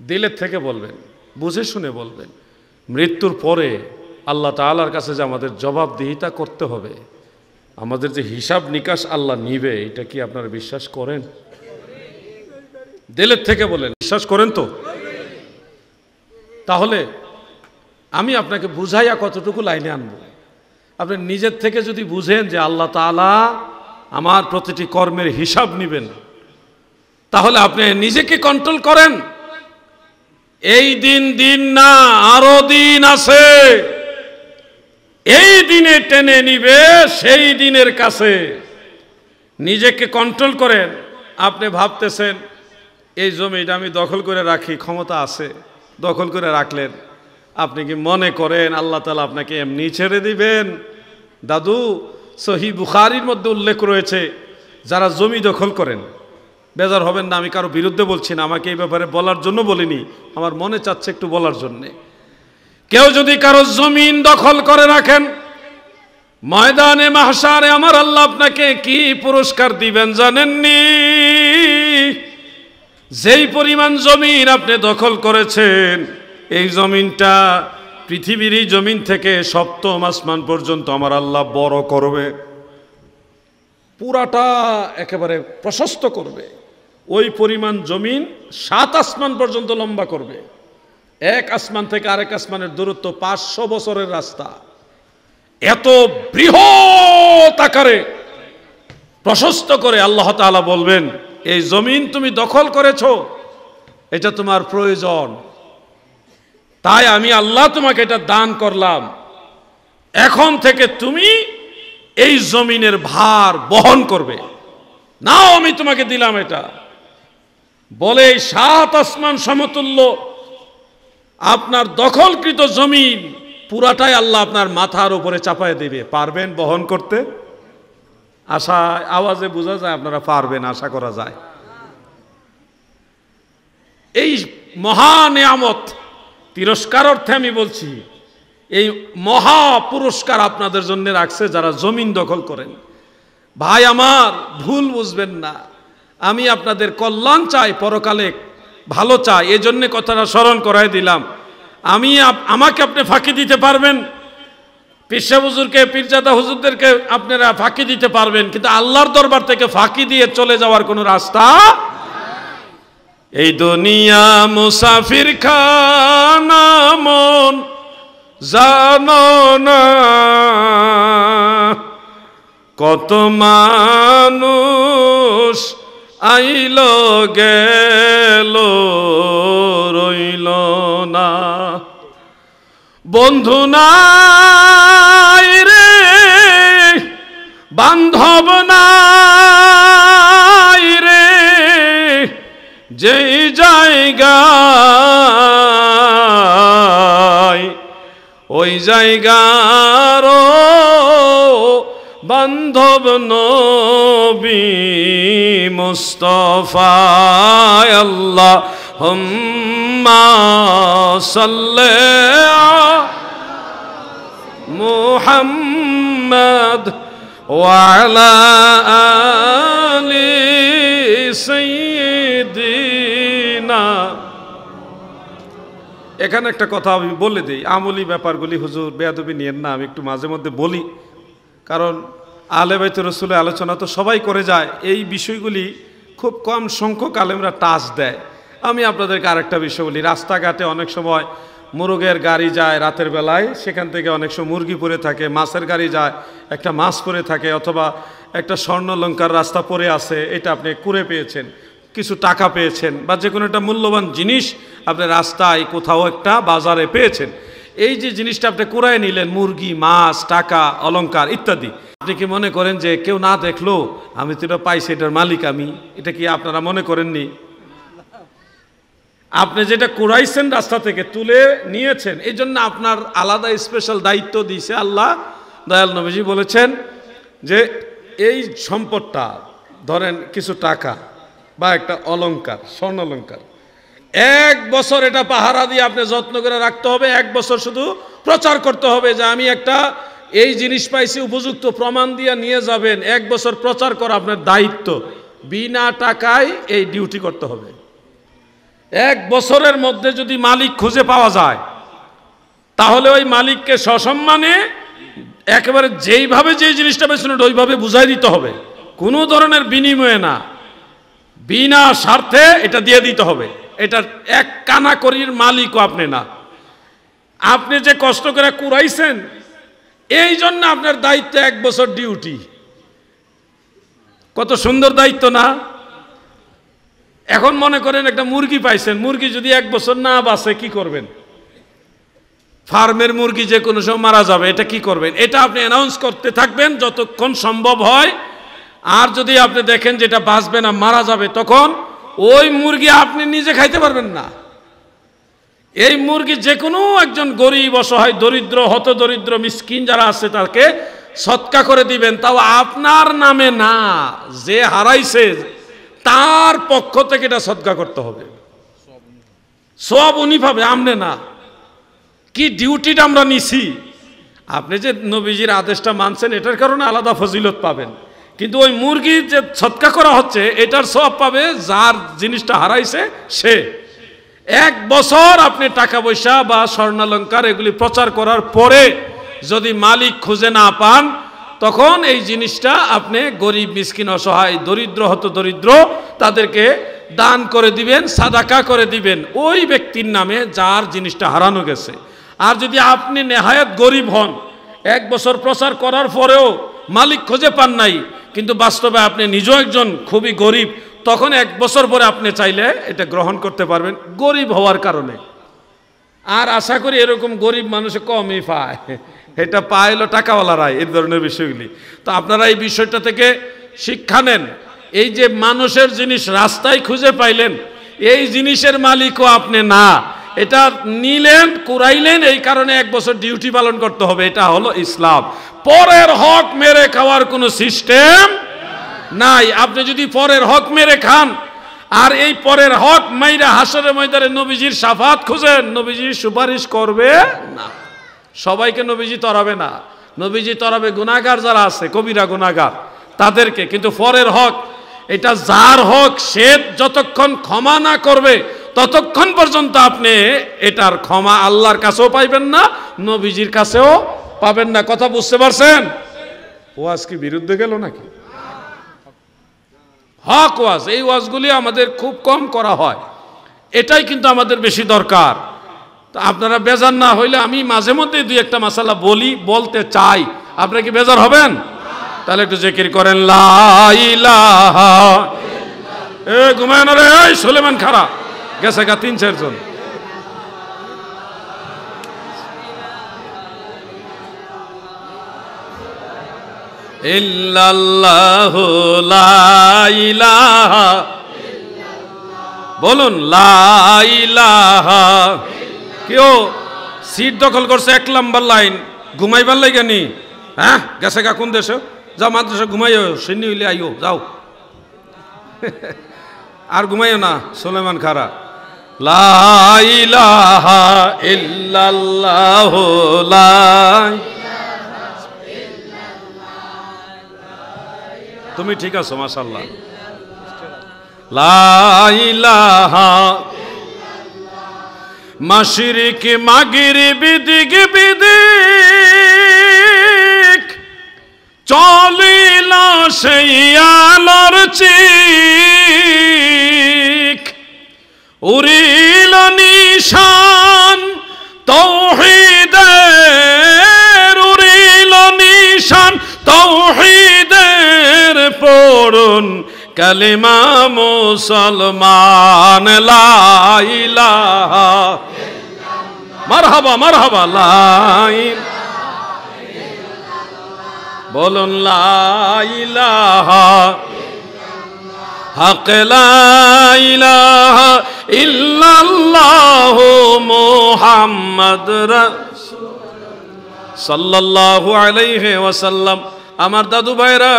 দিলের থেকে বলবেন, বুঝে শুনে বলবেন। মৃত্যুর পরে আল্লাহ তাআলার কাছে যে আমাদের জবাবদিহিতা করতে হবে, আমাদের যে হিসাব নিকাশ আল্লাহ নিবে, এটা কি আপনারা বিশ্বাস করেন? দিলের থেকে বলেন, বিশ্বাস করেন তো? তাহলে আমি আপনাকে বুঝাইয়া কতটুকু লাইনে আনবো। আপনি নিজের থেকে যদি বুঝেন যে আল্লাহ তাআলা আমার প্রতিটি কর্মের হিসাব নিবেন, তাহলে আপনি নিজেকে কন্ট্রোল করেন। এই দিন না, আরো দিন আছে। এই দিনে টেনে নিবে সেই দিনের কাছে। নিজেকে কন্ট্রোল করেন। আপনি ভাবতেছেন এই জমিটা আমি দখল করে রাখি, ক্ষমতা আছে, দখল করে রাখলেন। আপনি কি মনে করেন আল্লাহ তাআলা আপনাকে এমনি ছেড়ে দিবেন? দাদু, সহিহ বুখারীর মধ্যে উল্লেখ রয়েছে, যারা জমি দখল করেন, বেজার হবেন না, আমি কারো বিরুদ্ধে বলছি না, আমাকে এই ব্যাপারে বলার জন্য বলিনি, আমার মনে চাচ্ছে একটু বলার জন্যে। কেউ যদি কারো জমিন দখল করে রাখেন, ময়দানে মাহশারে আমার আল্লাহ আপনাকে কি পুরস্কার দিবেন জানেননি? যেই পরিমাণ জমিন আপনি দখল করেছেন, এই জমিনটা পৃথিবীর এই জমিন থেকে সপ্তম আসমান পর্যন্ত আমার আল্লাহ বড় করবে, পুরাটা একেবারে প্রশস্ত করবে। ওই পরিমাণ জমিন 7 আসমান পর্যন্ত লম্বা করবে। এক আসমান থেকে আরেক আসমানের দূরত্ব 500 বছরের রাস্তা। এত বৃহৎ আকারে প্রশস্ত করে আল্লাহ তাআলা বলবেন, এই জমিন তুমি দখল করেছো, এটা তোমার প্রয়োজন, তাই আমি আল্লাহ তোমাকে এটা দান করলাম, এখন থেকে তুমি এই জমিনের ভার বহন করবে, নাও আমি তোমাকে দিলাম এটা। বলে এই 7 আসমান সমতুল্য আপনার দখলকৃত জমিন পুরাটাই আল্লাহ আপনার মাথার উপরে চাপায় দেবে। পারবেন বহন করতে? আশা আওয়াজে বোঝা যায় আপনারা পারবেন, আশা করা যায়। এই মহা নিয়ামত তিরস্কার অর্থে আমি বলছি, এই মহা পুরস্কার আপনাদের জন্য রাখছে যারা জমিন দখল করেন। ভাই আমার, ভুল বুঝবেন না, আমি আপনাদের কল্যাণ চাই, পরকালে ভালো চাই, এজন্য কথাটা স্মরণ করাই দিলাম। আমাকে আপনি ফাঁকি দিতে পারবেন, পিসা হুজুরকে, পীরজাদা হুজুরদেরকে আপনারা ফাঁকি দিতে পারবেন, কিন্তু আল্লাহর দরবার থেকে ফাঁকি দিয়ে চলে যাওয়ার কোনো রাস্তা। এই দুনিয়া মুসাফির খানা মন জানো না, কত মানুষ আইল গেল রইল না, বন্ধু নাই রে বান্ধব নাই রে, যেই জায়গায় ওই জায়গার বান্ধব নবী মুস্তাফা। আল্লাহুম্মা সাল্লি মুহাম্মদ ওয়া আলা আলি সাইয়্যিদিনা। এখানে একটা কথা আমি বলে দিই, আমলি ব্যাপারগুলি হুজুর বেয়াদবি নিয়েন না, আমি একটু মাঝে মধ্যে বলি, কারণ আলে বাইত রসুলের আলোচনা তো সবাই করে যায়, এই বিষয়গুলি খুব কম সংখ্যক আলেমরা টাচ দেয়। আমি আপনাদেরকে আরেকটা বিষয় বলি, রাস্তাঘাটে অনেক সময় মুরগের গাড়ি যায় রাতের বেলায়, সেখান থেকে অনেক সময় মুরগি পড়ে থাকে, মাছের গাড়ি যায়, একটা মাছ পড়ে থাকে, অথবা একটা স্বর্ণলঙ্কার রাস্তা পড়ে আছে, এটা আপনি কুড়ে পেয়েছেন, কিছু টাকা পেয়েছেন, বা যে কোনো একটা মূল্যবান জিনিস আপনি রাস্তায় কোথাও একটা বাজারে পেয়েছেন, এই যে জিনিসটা আপনি কুড়ায় নিলেন, মুরগি, মাছ, টাকা, অলংকার ইত্যাদি, আপনি কি মনে করেন যে কেউ না দেখলো আমি তো এটা পাইছি, এটার মালিক আমি? এটা কি আপনারা মনে করেননি? আপনি যেটা কুড়াইছেন রাস্তা থেকে তুলে নিয়েছেন, এই জন্য আপনার আলাদা স্পেশাল দায়িত্ব দিয়েছে আল্লাহ। দয়াল নবীজি বলেছেন যে এই সম্পদটা, ধরেন কিছু টাকা বা একটা অলংকার, স্বর্ণ অলংকার, 1 বছর এটা পাহারা দিয়ে আপনি যত্ন করে রাখতে হবে। 1 বছর শুধু প্রচার করতে হবে যে আমি একটা এই জিনিস পাইছি, উপযুক্ত প্রমাণ দিয়ে নিয়ে যাবেন। 1 বছর প্রচার করা আপনার দায়িত্ব, বিনা টাকায় এই ডিউটি করতে হবে। 1 বছরের মধ্যে যদি মালিক খুঁজে পাওয়া যায়, তাহলে ওই মালিককে সসম্মানে একেবারে যেইভাবে যেই জিনিসটা পেয়েছেন ওইভাবে বুঝাই দিতে হবে, কোনো ধরনের বিনিময়ে না, বিনা স্বার্থে এটা দিয়ে দিতে হবে। এটার এক কানাকড়ির মালিকও আপনি না, আপনি যে কষ্ট করে কুড়াইছেন এই জন্য আপনার দায়িত্ব 1 বছর ডিউটি। কত সুন্দর দায়িত্ব না? এখন মনে করেন একটা মুরগি পাইছেন, মুরগি যদি 1 বছর না বাঁচে কি করবেন? ফার্মের মুরগি যে কোনো সময় মারা যাবে, এটা কি করবেন? এটা আপনি অ্যানাউন্স করতে থাকবেন যতক্ষণ সম্ভব হয়। আর যদি আপনি দেখেন যেটা বাঁচবে না, মারা যাবে, তখন ওই মুরগি আপনি নিজে খাইতে পারবেন না। এই মুরগি যে কোনো একজন গরিব, অসহায়, দরিদ্র, হতদরিদ্র, মিসকিন যারা আছে তাকে সদকা করে দিবেন, তাও আপনার নামে না, যে হারাইছে তার পক্ষ থেকে এটা সদকা করতে হবে। সব উনি পাবে, আমনে না। কি ডিউটিটা আমরা নিছি। আপনি যে নবীজির আদেশটা মানছেন এটার কারণে আলাদা ফজিলত পাবেন, কিন্তু ওই মুরগি যে সদকা করা হচ্ছে এটার সব পাবে যার জিনিসটা হারাইছে সে। 1 বছর আপনি টাকা পয়সা বা স্বর্ণালঙ্কার এগুলি প্রচার করার পরে যদি মালিক খুঁজে না পান, তখন এই জিনিসটা আপনি গরিব মিসকিন অসহায় দরিদ্র হত দরিদ্র তাদেরকে দান করে দিবেন, সাদাকা করে দিবেন ওই ব্যক্তির নামে যার জিনিসটা হারানো গেছে। আর যদি আপনি নেহায়েত গরিব হন, 1 বছর প্রচার করার পরেও মালিক খুঁজে পান নাই, কিন্তু বাস্তবে আপনি নিজেও একজন খুবই গরিব, তখন 1 বছর পরে আপনি চাইলে এটা গ্রহণ করতে পারবেন গরিব হওয়ার কারণে। আর আশা করি এরকম গরিব মানুষে কমই পায়, এটা পাইলো টাকাওয়ালারাই এই ধরনের বিষয়গুলি। তো আপনারা এই বিষয়টা থেকে শিক্ষা নেন। এই যে মানুষের জিনিস রাস্তায় খুঁজে পাইলেন, এই জিনিসের মালিকও আপনি না, এটা নিলেন কুড়াইলেন, এই কারণে 1 বছর ডিউটি পালন করতে হবে। এটা হলো ইসলাম। পরের হক মেরে খাওয়ার কোনো সিস্টেম নাই। আপনি যদি পরের হক মেরে খান আর এই পরের হক মাইরা হাসরে ময়দানে নবীজির শাফাত খুঁজেন, নবীজি সুপারিশ করবে না। সবাইকে নবীজি তরাবে না, নবীজি তরাবে গুনাহগার যারা আছে, কবিরা গুনাহগার তাদেরকে। কিন্তু পরের হক, এটা যার হক সে যতক্ষণ ক্ষমা না করবে ততক্ষণ পর্যন্ত আপনি এটার ক্ষমা আল্লাহর কাছেও পাইবেন না, নবীজির কাছেও পাবেন না। কথা বুঝতে পারছেন? ওয়াজ কি বিরুদ্ধে গেল নাকি? হক ওয়াজ, এই ওয়াজগুলি আমাদের খুব কম করা হয়, এটাই কিন্তু আমাদের বেশি দরকার। তো আপনারা বেজার না হইলে আমি মাঝে মধ্যে 2-1টা মাসালা বলতে চাই, আপনারা কি বেজার হবেন? তাহলে একটু জিকির করেন লা ইলাহা। এ ঘুমায় না রে, এই সুলেমান খারা গেছে গা 3-4 জন। ইল্লাল্লাহু লা ইলাহা, বলুন লা ইলাহা। কেউ সিট দখল করছে 1 নম্বর লাইন, ঘুমাইবার লাগে নি? হ্যাঁ, গেছে গা কোন দেশে? যাও মাদ্রাসা ঘুমাইও, সিন্নি হইলে আইও, যাও। আর ঘুমাইও না সুলেমান খারা। লা ইলাহা ইল্লাল্লাহু লা। তুমি ঠিক আছো মাশাআল্লাহ। লা ইলাহা মাশরিক মাগরিব দিক বিদিক চলিল সেই আলোর চিক, উড়িল নিশান তাওহীদের, উড়িল নিশান তাওহীদের, পড়ুন কালিমা মুসলমান লা ইলাহা। মারহাবা মারহাবা লা ইলাহা, বলুন লা ইলাহা হক লা ইলাহা ইল্লাল্লাহু মুহাম্মদ রাসূলুল্লাহ সাল্লাল্লাহু আলাইহি ওয়াসাল্লাম। আমার দাদু ভাইরা,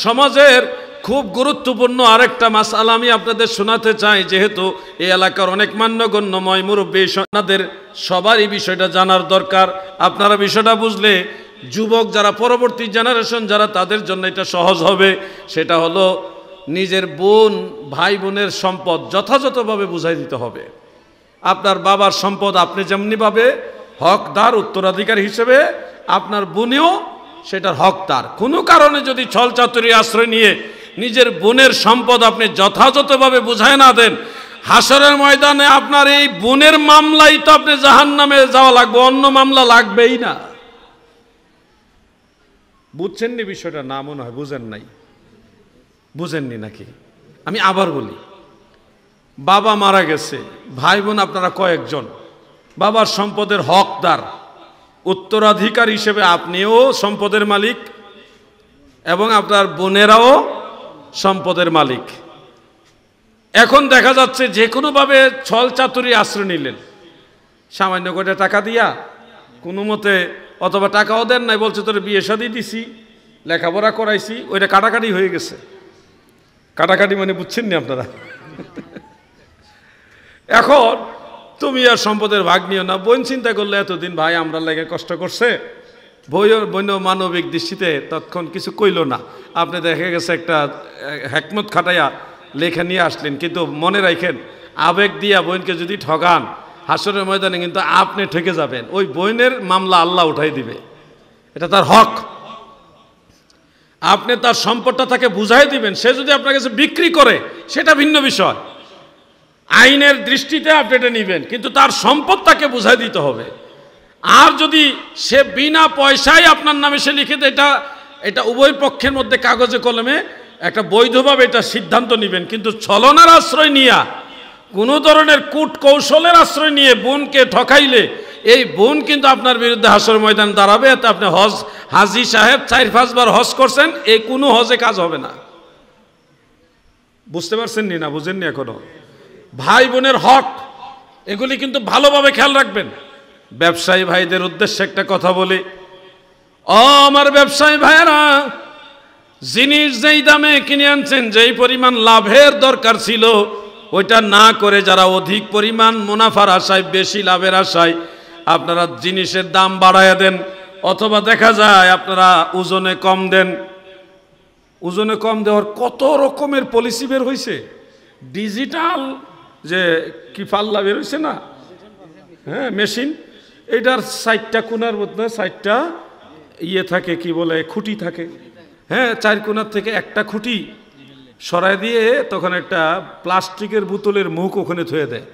সমাজের খুব গুরুত্বপূর্ণ আরেকটা মাসআলা আমি আপনাদের শোনাতে চাই, যেহেতু এই এলাকার অনেক মান্যগণ্যময় মুরব্বী, আপনাদের সবারই বিষয়টা জানার দরকার। আপনারা বিষয়টা বুঝলে যুবক যারা, পরবর্তী জেনারেশন যারা, তাদের জন্য এটা সহজ হবে। সেটা হলো নিজের বোন ভাই বোনের সম্পদ যথাযথভাবে বুঝাই দিতে হবে। আপনার বাবার সম্পদ আপনি যেমনিভাবে হকদার উত্তরাধিকার হিসেবে, আপনার বোনেও সেটার হকদার। কোনো কারণে যদি ছল চাতুরি আশ্রয় নিয়ে নিজের বোনের সম্পদ আপনি যথাযথভাবে বুঝায় না দেন, হাসরের ময়দানে আপনার এই বোনের মামলাই তো আপনি জাহান্নামে যাওয়া লাগবে, অন্য মামলা লাগবেই না। বুঝছেননি বিষয়টা? না মনে হয় বুঝেন নাই। বুঝেননি নাকি? আমি আবার বলি, বাবা মারা গেছে, ভাই বোন আপনারা কয়েকজন, বাবার সম্পদের হকদার, উত্তরাধিকার হিসেবে আপনিও সম্পদের মালিক এবং আপনার বোনেরাও সম্পদের মালিক। এখন দেখা যাচ্ছে যে কোনোভাবে ছল চাতুরি আশ্রয় নিলেন, সামান্য কয়টা টাকা দিয়া কোনো মতে, অথবা টাকাও দেন নাই, বলছে তোর বিয়ে শাদী দিছি, লেখাপড়া করাইছি, ওইটা কাটাকাটি হয়ে গেছে। কাটাকাটি মানে বুঝছেন নি আপনারা? এখন তুমি আর সম্পদের ভাগ নিও না। বোন চিন্তা করলে এতদিন ভাই আমরা লেগে কষ্ট করছে, বন্য মানবিক দৃষ্টিতে তৎক্ষণ কিছু কইল না। আপনি দেখা গেছে একটা হেকমত খাটাইয়া লেখা নিয়ে আসলেন, কিন্তু মনে রাখেন আবেগ দিয়া বোনকে যদি ঠগান, হাসরের ময়দানে কিন্তু আপনি ঠকে যাবেন। ওই বোনের মামলা আল্লাহ উঠাই দিবে, এটা তার হক। আপনি তার সম্পদটা তাকে বুঝাই দিবেন। সে যদি আপনার কাছে বিক্রি করে সেটা ভিন্ন বিষয়, আইনের দৃষ্টিতে আপনি এটা নিবেন, কিন্তু তার সম্পদ তাকে বুঝাই দিতে হবে। আর যদি সে বিনা পয়সায় আপনার নামে সে লিখে দেয়, এটা উভয় পক্ষের মধ্যে কাগজে কলমে একটা বৈধভাবে এটা সিদ্ধান্ত নেবেন। কিন্তু ছলনার আশ্রয় নিয়ে, কোনো ধরনের কূট কৌশলের আশ্রয় নিয়ে বোনকে ঠকাইলে এই বোন কিন্তু আপনার বিরুদ্ধে হাসর ময়দান দাঁড়াবে। এতে আপনি হাজি সাহেব 4-5 বার হজ করছেন, এই কোনো হজে কাজ হবে না। বুঝতে পারছেন নি? না বুঝেননি এখনো? ভাই বোনের হক এগুলি কিন্তু ভালোভাবে খেয়াল রাখবেন। ব্যবসায়ী ভাইদের উদ্দেশ্যে একটা কথা বলি, আমার ব্যবসায়ী ভাইয়েরা, জিনিস যেই দামে কিনে আনছেন, যেই পরিমাণ লাভের দরকার ছিল, ওইটা না করে যারা অধিক পরিমাণ মুনাফার আশায়, বেশি লাভের আশায় আপনারা জিনিসের দাম বাড়াইয়া দেন, অথবা দেখা যায় আপনারা ওজনে কম দেন। ওজনে কম দেওয়ার কত রকমের পলিসি বের হয়েছে। ডিজিটাল যে কি পাল্লা বের হয়েছে না, হ্যাঁ, মেশিন, এটার 60টা কোণার মধ্যে 60টা থাকে, কি বলে, খুঁটি থাকে। হ্যাঁ, 4 কোণার থেকে একটা খুঁটি সরাই দিয়ে তখন একটা প্লাস্টিকের বোতলের মুখ ওখানে থুয়ে দেয়।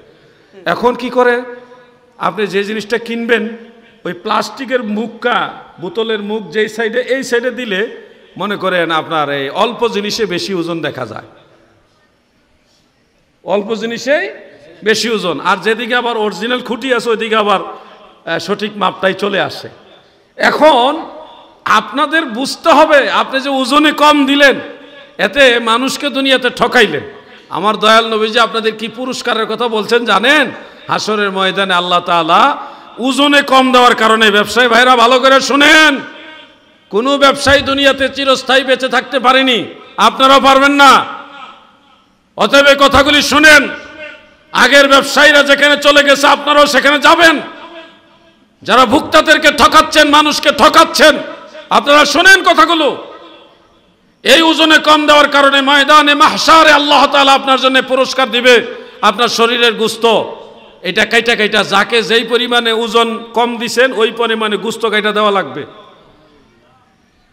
এখন কি করে, আপনি যে জিনিসটা কিনবেন ওই প্লাস্টিকের মুখটা, বোতলের মুখ যেই সাইডে, এই সাইডে দিলে মনে করেন আপনার এই অল্প জিনিসে বেশি ওজন দেখা যায়, অল্প জিনিসেই বেশি ওজন। আর যেদিকে আবার অরিজিনাল খুঁটি আছে ওইদিকে আবার সঠিক মাপটাই চলে আসে। এখন আপনাদের বুঝতে হবে, আপনি যে ওজনে কম দিলেন এতে মানুষকে দুনিয়াতে ঠকাইলেন। আমার দয়াল নবীজি আপনাদের কি পুরস্কারের কথা বলছেন জানেন? হাসরের ময়দানে আল্লাহ তাআলা ওজনে কম দেওয়ার কারণে, ব্যবসায়ী ভাইরা ভালো করে শুনেন, কোনো ব্যবসায়ী দুনিয়াতে চিরস্থায়ী বেঁচে থাকতে পারেনি, আপনারাও পারবেন না। অতএব এই কথাগুলি শুনেন, আগের ব্যবসায়ীরা যেখানে চলে গেছে আপনারাও সেখানে যাবেন। যারা ভোক্তাদেরকে ঠকাচ্ছেন, মানুষকে ঠকাচ্ছেন, আপনারা শুনেন কথাগুলো। এই ওজনে কম দেওয়ার কারণে ময়দানে মাহশারে আল্লাহ তাআলা আপনার জন্য পুরস্কার দিবে। আপনার শরীরের গোশত এটা কাইটা যাকে যেই পরিমাণে ওজন কম দিছেন ওই পরিমাণে গোশত কাইটা দেওয়া লাগবে।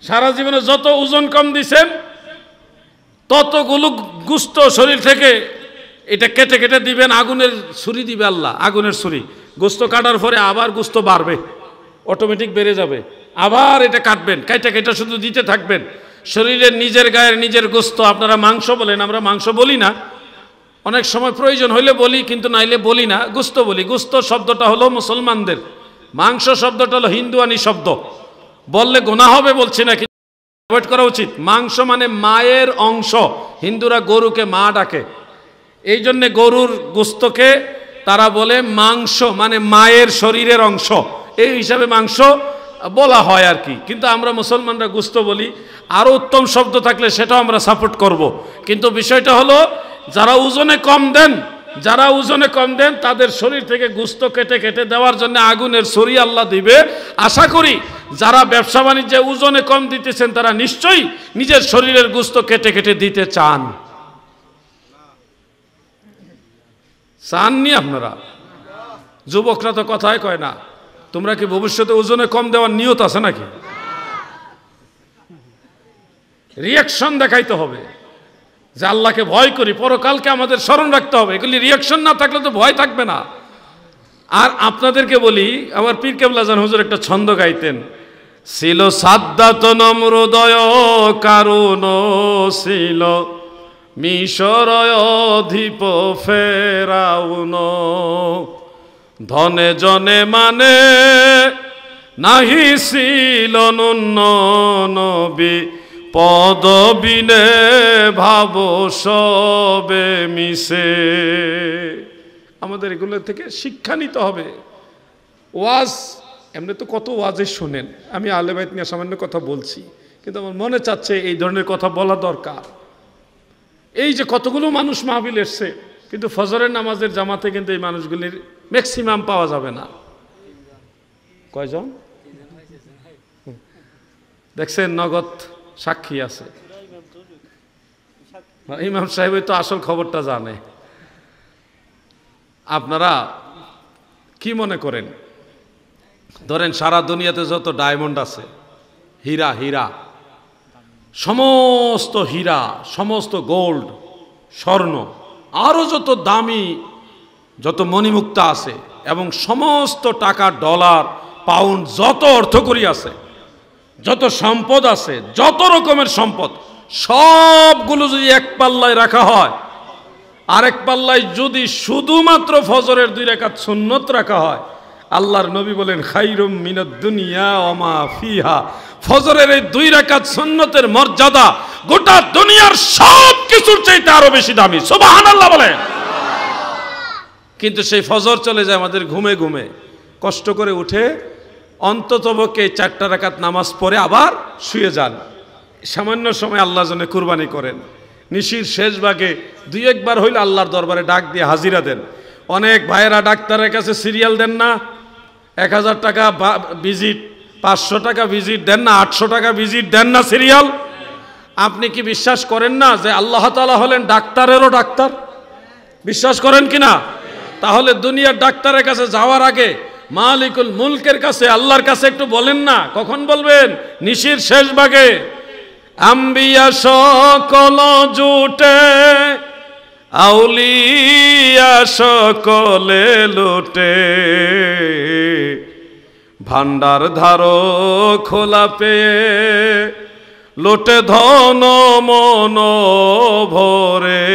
সারা জীবনে যত ওজন কম দিছেন ততগুলো গোশত শরীর থেকে এটা কেটে কেটে দিবেন, আগুনের ছুরি দিবে আল্লাহ, আগুনের ছুরি। গোশত কাটার পরে আবার গোশত বাড়বে, অটোমেটিক বেড়ে যাবে, আবার এটা কাটবেন, কাইটা শুধু দিতে থাকবেন। শরীরের নিজের গায়ের নিজের গোশত, আপনারা মাংস বলেন, আমরা মাংস বলি না, অনেক সময় প্রয়োজন হইলে বলি, কিন্তু নাইলে বলি না, গোশত বলি। গোশত শব্দটা হলো মুসলমানদের, মাংস শব্দটা হলো হিন্দুয়ানি শব্দ, বললে গুনাহ হবে বলছি না, কিন্তু অ্যাভয়েড করা উচিত। মাংস মানে মায়ের অংশ, হিন্দুরা গরুকে মা ডাকে, এই জন্যে গরুর গোশতকে তারা বলে মাংস, মানে মায়ের শরীরের অংশ, এই হিসাবে মাংস বলা হয় আর কি। কিন্তু আমরা মুসলমানরা গোশত বলি, আরও উত্তম শব্দ থাকলে সেটাও আমরা সাপোর্ট করব। কিন্তু বিষয়টা হলো যারা ওজনে কম দেন তাদের শরীর থেকে গোশত কেটে কেটে দেওয়ার জন্য আগুনের ছুরি আল্লাহ দিবে। আশা করি যারা ব্যবসা বাণিজ্যে ওজনে কম দিতেছেন তারা নিশ্চয়ই নিজের শরীরের গোশত কেটে কেটে দিতে চাননি আপনারা? যুবকরা তো কথাই কয় না, তোমরা কি ভবিষ্যতে ওজনে কম দেওয়ার নিয়ত আছে নাকি? রিয়াকশন দেখাইতে হবে যে আল্লাহকে ভয় করি, পরকালকে আমাদের স্মরণ রাখতে হবে। এগুলি রিয়াকশন না থাকলে তো ভয় থাকবে না। আর আপনাদেরকে বলি, আমার পীর কেবলা জান হুজুর একটা ছন্দ গাইতেন, ছিল সাদ্দাত নমরুদয় কারণ ছিল মিশর অধিপ ফেরাউন, ধনে জনে মানে নাহি ছিল নুন্ন নবী, পদবিনে ভাব সবে মিশে। আমাদের এগুলো থেকে শিক্ষা নিতে হবে। ওয়াজ এমনি তো কত ওয়াজে শোনেন, আমি আহলে বাইত নিয়ে সামান্য কথা বলছি, কিন্তু আমার মনে চাচ্ছে এই ধরনের কথা বলা দরকার। এই যে কতগুলো মানুষ মাহফিল এসছে, কিন্তু ফজরের নামাজের জামাতে কিন্তু এই মানুষগুলির ম্যাক্সিমাম পাওয়া যাবে না। কয়জন দেখছেন? নগদ সাক্ষী আছে। ইমাম সাহেব তো আসল খবরটা জানে। আপনারা কি মনে করেন, ধরেন সারা দুনিয়াতে যত ডায়মন্ড আছে, হীরা হীরা, সমস্ত হীরা, সমস্ত গোল্ড, স্বর্ণ, আরও যত দামি যত মণিমুক্তা আছে, এবং সমস্ত টাকা, ডলার, পাউন্ড, যত অর্থকড়ি আছে, যত সম্পদ আছে, যত রকমের সম্পদ, সবগুলো যদি এক পাল্লায় রাখা হয়, আরেক পাল্লায় যদি শুধুমাত্র ফজরের 2 রাকাত সুন্নত রাখা হয়, আল্লাহর নবী বলেন খাইরুম মিনাদ দুনিয়া ওয়া মা ফিহা, ফজরের এই 2 রাকাত সুন্নতের মর্যাদা গোটা দুনিয়ার সব কিছুর চাইতে আরো বেশি দামি। সুবহানাল্লাহ বলেন। কিন্তু সেই ফজর চলে যায় আমাদের ঘুমে ঘুমে, কষ্ট করে উঠে অন্ততপক্ষে 4টা রাকাত নামাজ পড়ে আবার শুয়ে যান। সামান্য সময় আল্লাহর জন্য কুরবানি করেন। নিশির শেষ ভাগে 2-1 বার হইলে আল্লাহর দরবারে ডাক দিয়ে হাজিরা দেন। অনেক ভাইয়েরা ডাক্তারের কাছে সিরিয়াল দেন না, 1000 টাকা ভিজিট, 500 টাকা ভিজিট দেন না, 800 টাকা ভিজিট দেন না সিরিয়াল। আপনি কি বিশ্বাস করেন না যে আল্লাহ তাআলা হলেন ডাক্তারেরও ডাক্তার? বিশ্বাস করেন কিনা? তাহলে দুনিয়ার ডাক্তারের কাছে যাওয়ার আগে মালিকুল মুলকের কাছে, আল্লাহর কাছে একটু বলেন না। কখন বলবেন? নিশির শেষ ভাগে। আম্বিয়া সকল জুটে, আউলিয়া সকলে লুটে, ভান্ডার ধারো খোলা পেয়ে, লোটে ধন মন ভরে,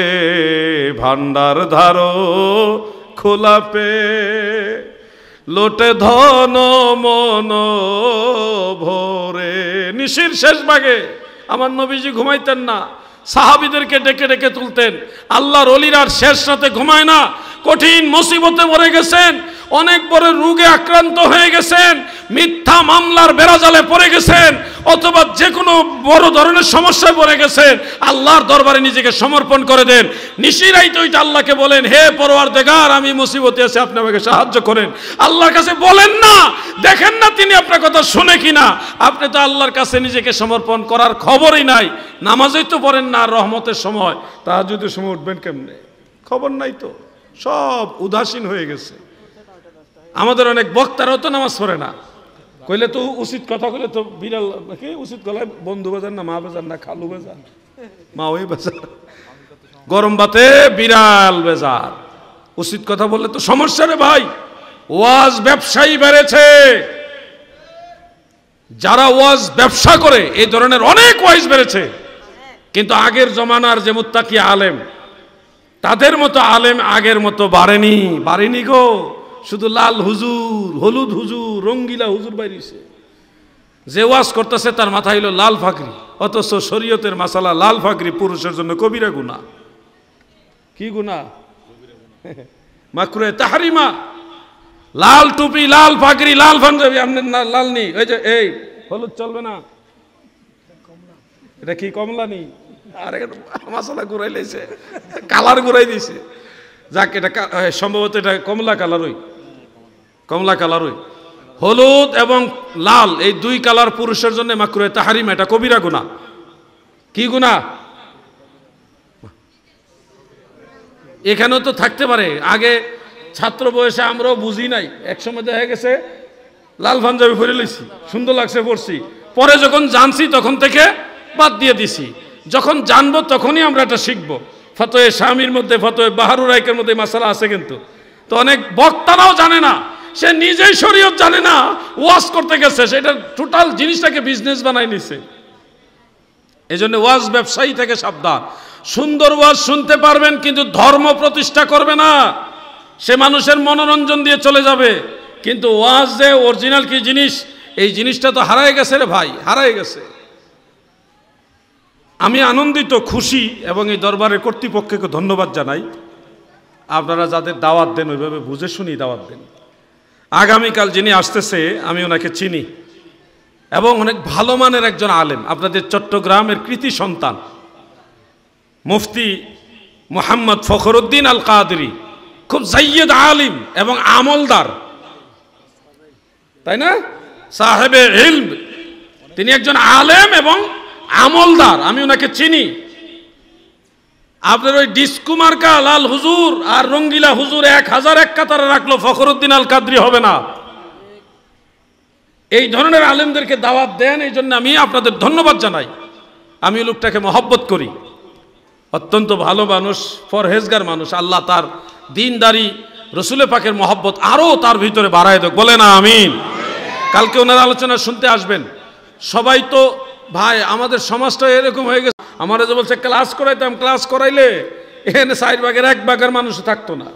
ভান্ডার ধারো খোলা পেয়ে, লোটে ধন মন ভরে। নিশির শেষ ভাগে আমার নবীজি ঘুমাইতেন না, সাহাবীদেরকে ডেকে ডেকে তুলতেন। আল্লাহর ওলিরা শেষ রাতে ঘুমায় না, কঠিন মুসিবতে পড়ে গেছেন, অনেক বড় রোগে আক্রান্ত হয়ে গেছেন, মিথ্যা মামলার বেড়াজালে পড়ে গেছেন, অথবা যে কোনো বড় ধরনের সমস্যায় পড়ে গেছেন, আল্লাহর দরবারে নিজেকে সমর্পণ করে দেন। নিশিরাইতে ওইটা আল্লাহকে বলেন, হে পরওয়ারদিগার, আমি মুসিবতে আছি, আপনি আমাকে সাহায্য করেন। আল্লাহর কাছে বলেন না, দেখেন না তিনি আপনার কথা শুনে কিনা। আপনি তো আল্লাহর কাছে নিজেকে সমর্পণ করার খবরই নাই। নামাজই তো পড়েন না রহমতের সময়, তাহাজ্জুদের সময় উঠবেন কেমনে? খবর নাই তো, সব উদাসীন হয়ে গেছে। আমাদের অনেক বক্তারাও তো নামাজ পড়ে না। কইলে তো উচিত কথা কইলে তো বিড়াল কি উচিত গলায় বন্ধু বাজার না, মা বাজার না, খালু বাজার, মা ওই বাজার, গরম ভাতে বিড়াল বেজার। উচিত কথা বললে তো সমস্যা রে ভাই। ওয়াজ ব্যবসায়ী বেড়েছে, যারা ওয়াজ ব্যবসা করে এই ধরনের অনেক ওয়াইজ বেড়েছে। কিন্তু আগের জমানার যে মুত্তাকি আলেম, তাদের মতো আলেম আগের মতো বাড়েনি গো। শুধু লাল হুজুর, হলুদ হুজুর, রঙ্গিলা হুজুর বাইরেছে। যে ওয়াজ করতেছে তার মাথায় হলো লাল ফাকরি, অথচ শরীয়তের মাসালা লাল ফাকরি পুরুষের জন্য কবিরা গুনাহ। কি গুনাহ? মাকরুহে তাহরিমা। লাল টুপি, লাল ফাকরি, লাল পাঞ্জাবি, আপনার লাল নি, ওই যে এই হলুদ চলবে না, এটা কি কমলা নি? আর মাসালা ঘুরাই লাইছে, কালার ঘুরাই দিছে। যাক, এটা সম্ভবত এটা কমলা কালারই, কমলা কালারই। হলুদ এবং লাল এই 2 কালার পুরুষের জন্য মাকরুহে তাহরিমা, এটা কবিরা গুনাহ। কি গুনাহ? এখানেও তো থাকতে পারে। আগে ছাত্র বয়সে আমরাও বুঝি নাই, একসময় দেখা গেছে লাল পাঞ্জাবি পরে লইছি, সুন্দর লাগছে পড়ছি, পরে যখন জানছি তখন থেকে বাদ দিয়ে দিছি। যখন জানবো তখনই আমরা এটা শিখবো। ফতোয়ে শামির মধ্যে, ফতোয়ে বাহারুর রাইকের মধ্যে মাসালা আছে, কিন্তু তো অনেক বক্তারাও জানে না, সে নিজেই শরীয়ত জানে না, ওয়াজ করতে গেছে, সেটা টোটাল জিনিসটাকে বিজনেস বানাই নিছে। এই জন্য ওয়াজ ব্যবসায়ী থেকে সাবধান। সুন্দর ওয়াজ শুনতে পারবেন, কিন্তু ধর্ম প্রতিষ্ঠা করবে না, সে মানুষের মনোরঞ্জন দিয়ে চলে যাবে। কিন্তু ওয়াজ যে অরিজিনাল কি জিনিস, এই জিনিসটা তো হারায় গেছে রে ভাই, হারায় গেছে। আমি আনন্দিত, খুশি, এবং এই দরবারের কর্তৃপক্ষকে ধন্যবাদ জানাই। আপনারা যাদের দাওয়াত দেন ওইভাবে বুঝে শুনি দাওয়াত দেন। আগামীকাল যিনি আসতেছে আমি ওনাকে চিনি, এবং অনেক ভালো মানের একজন আলেম, আপনাদের চট্টগ্রামের কৃতি সন্তান মুফতি মোহাম্মদ ফখরুদ্দিন আল কাদরি, খুব জাইয়দ আলিম এবং আমলদার, তাই না? সাহেবে ইলম, তিনি একজন আলেম এবং আমলদার। আমি ওনাকে চিনি। আপনার ওই ডিস্কু মার্কা লাল হুজুর আর রঙ্গিলা হুজুর 1001 কাতারে রাখলো, ফখরুদ্দিন আল কাদরি হবে না। এই ধরনের আলেমদেরকে দাওয়াত দেন, এই জন্য আমি আপনাদের ধন্যবাদ জানাই। আমি লোকটাকে মহব্বত করি, অত্যন্ত ভালো মানুষ, পরহেজগার মানুষ। আল্লাহ তার দিনদারি, রসুলে পাকের মহব্বত আরও তার ভিতরে বাড়ায় দেখ, বলে না আমিন। কালকে ওনার আলোচনা শুনতে আসবেন সবাই। তো ভাই আমাদের সমাজটা এরকম হয়ে গেছে, আমারা যে বলছে ক্লাস করাইতাম, ক্লাস করাইলে এখানে 4 ভাগের 1 ভাগের মানুষ থাকতো না।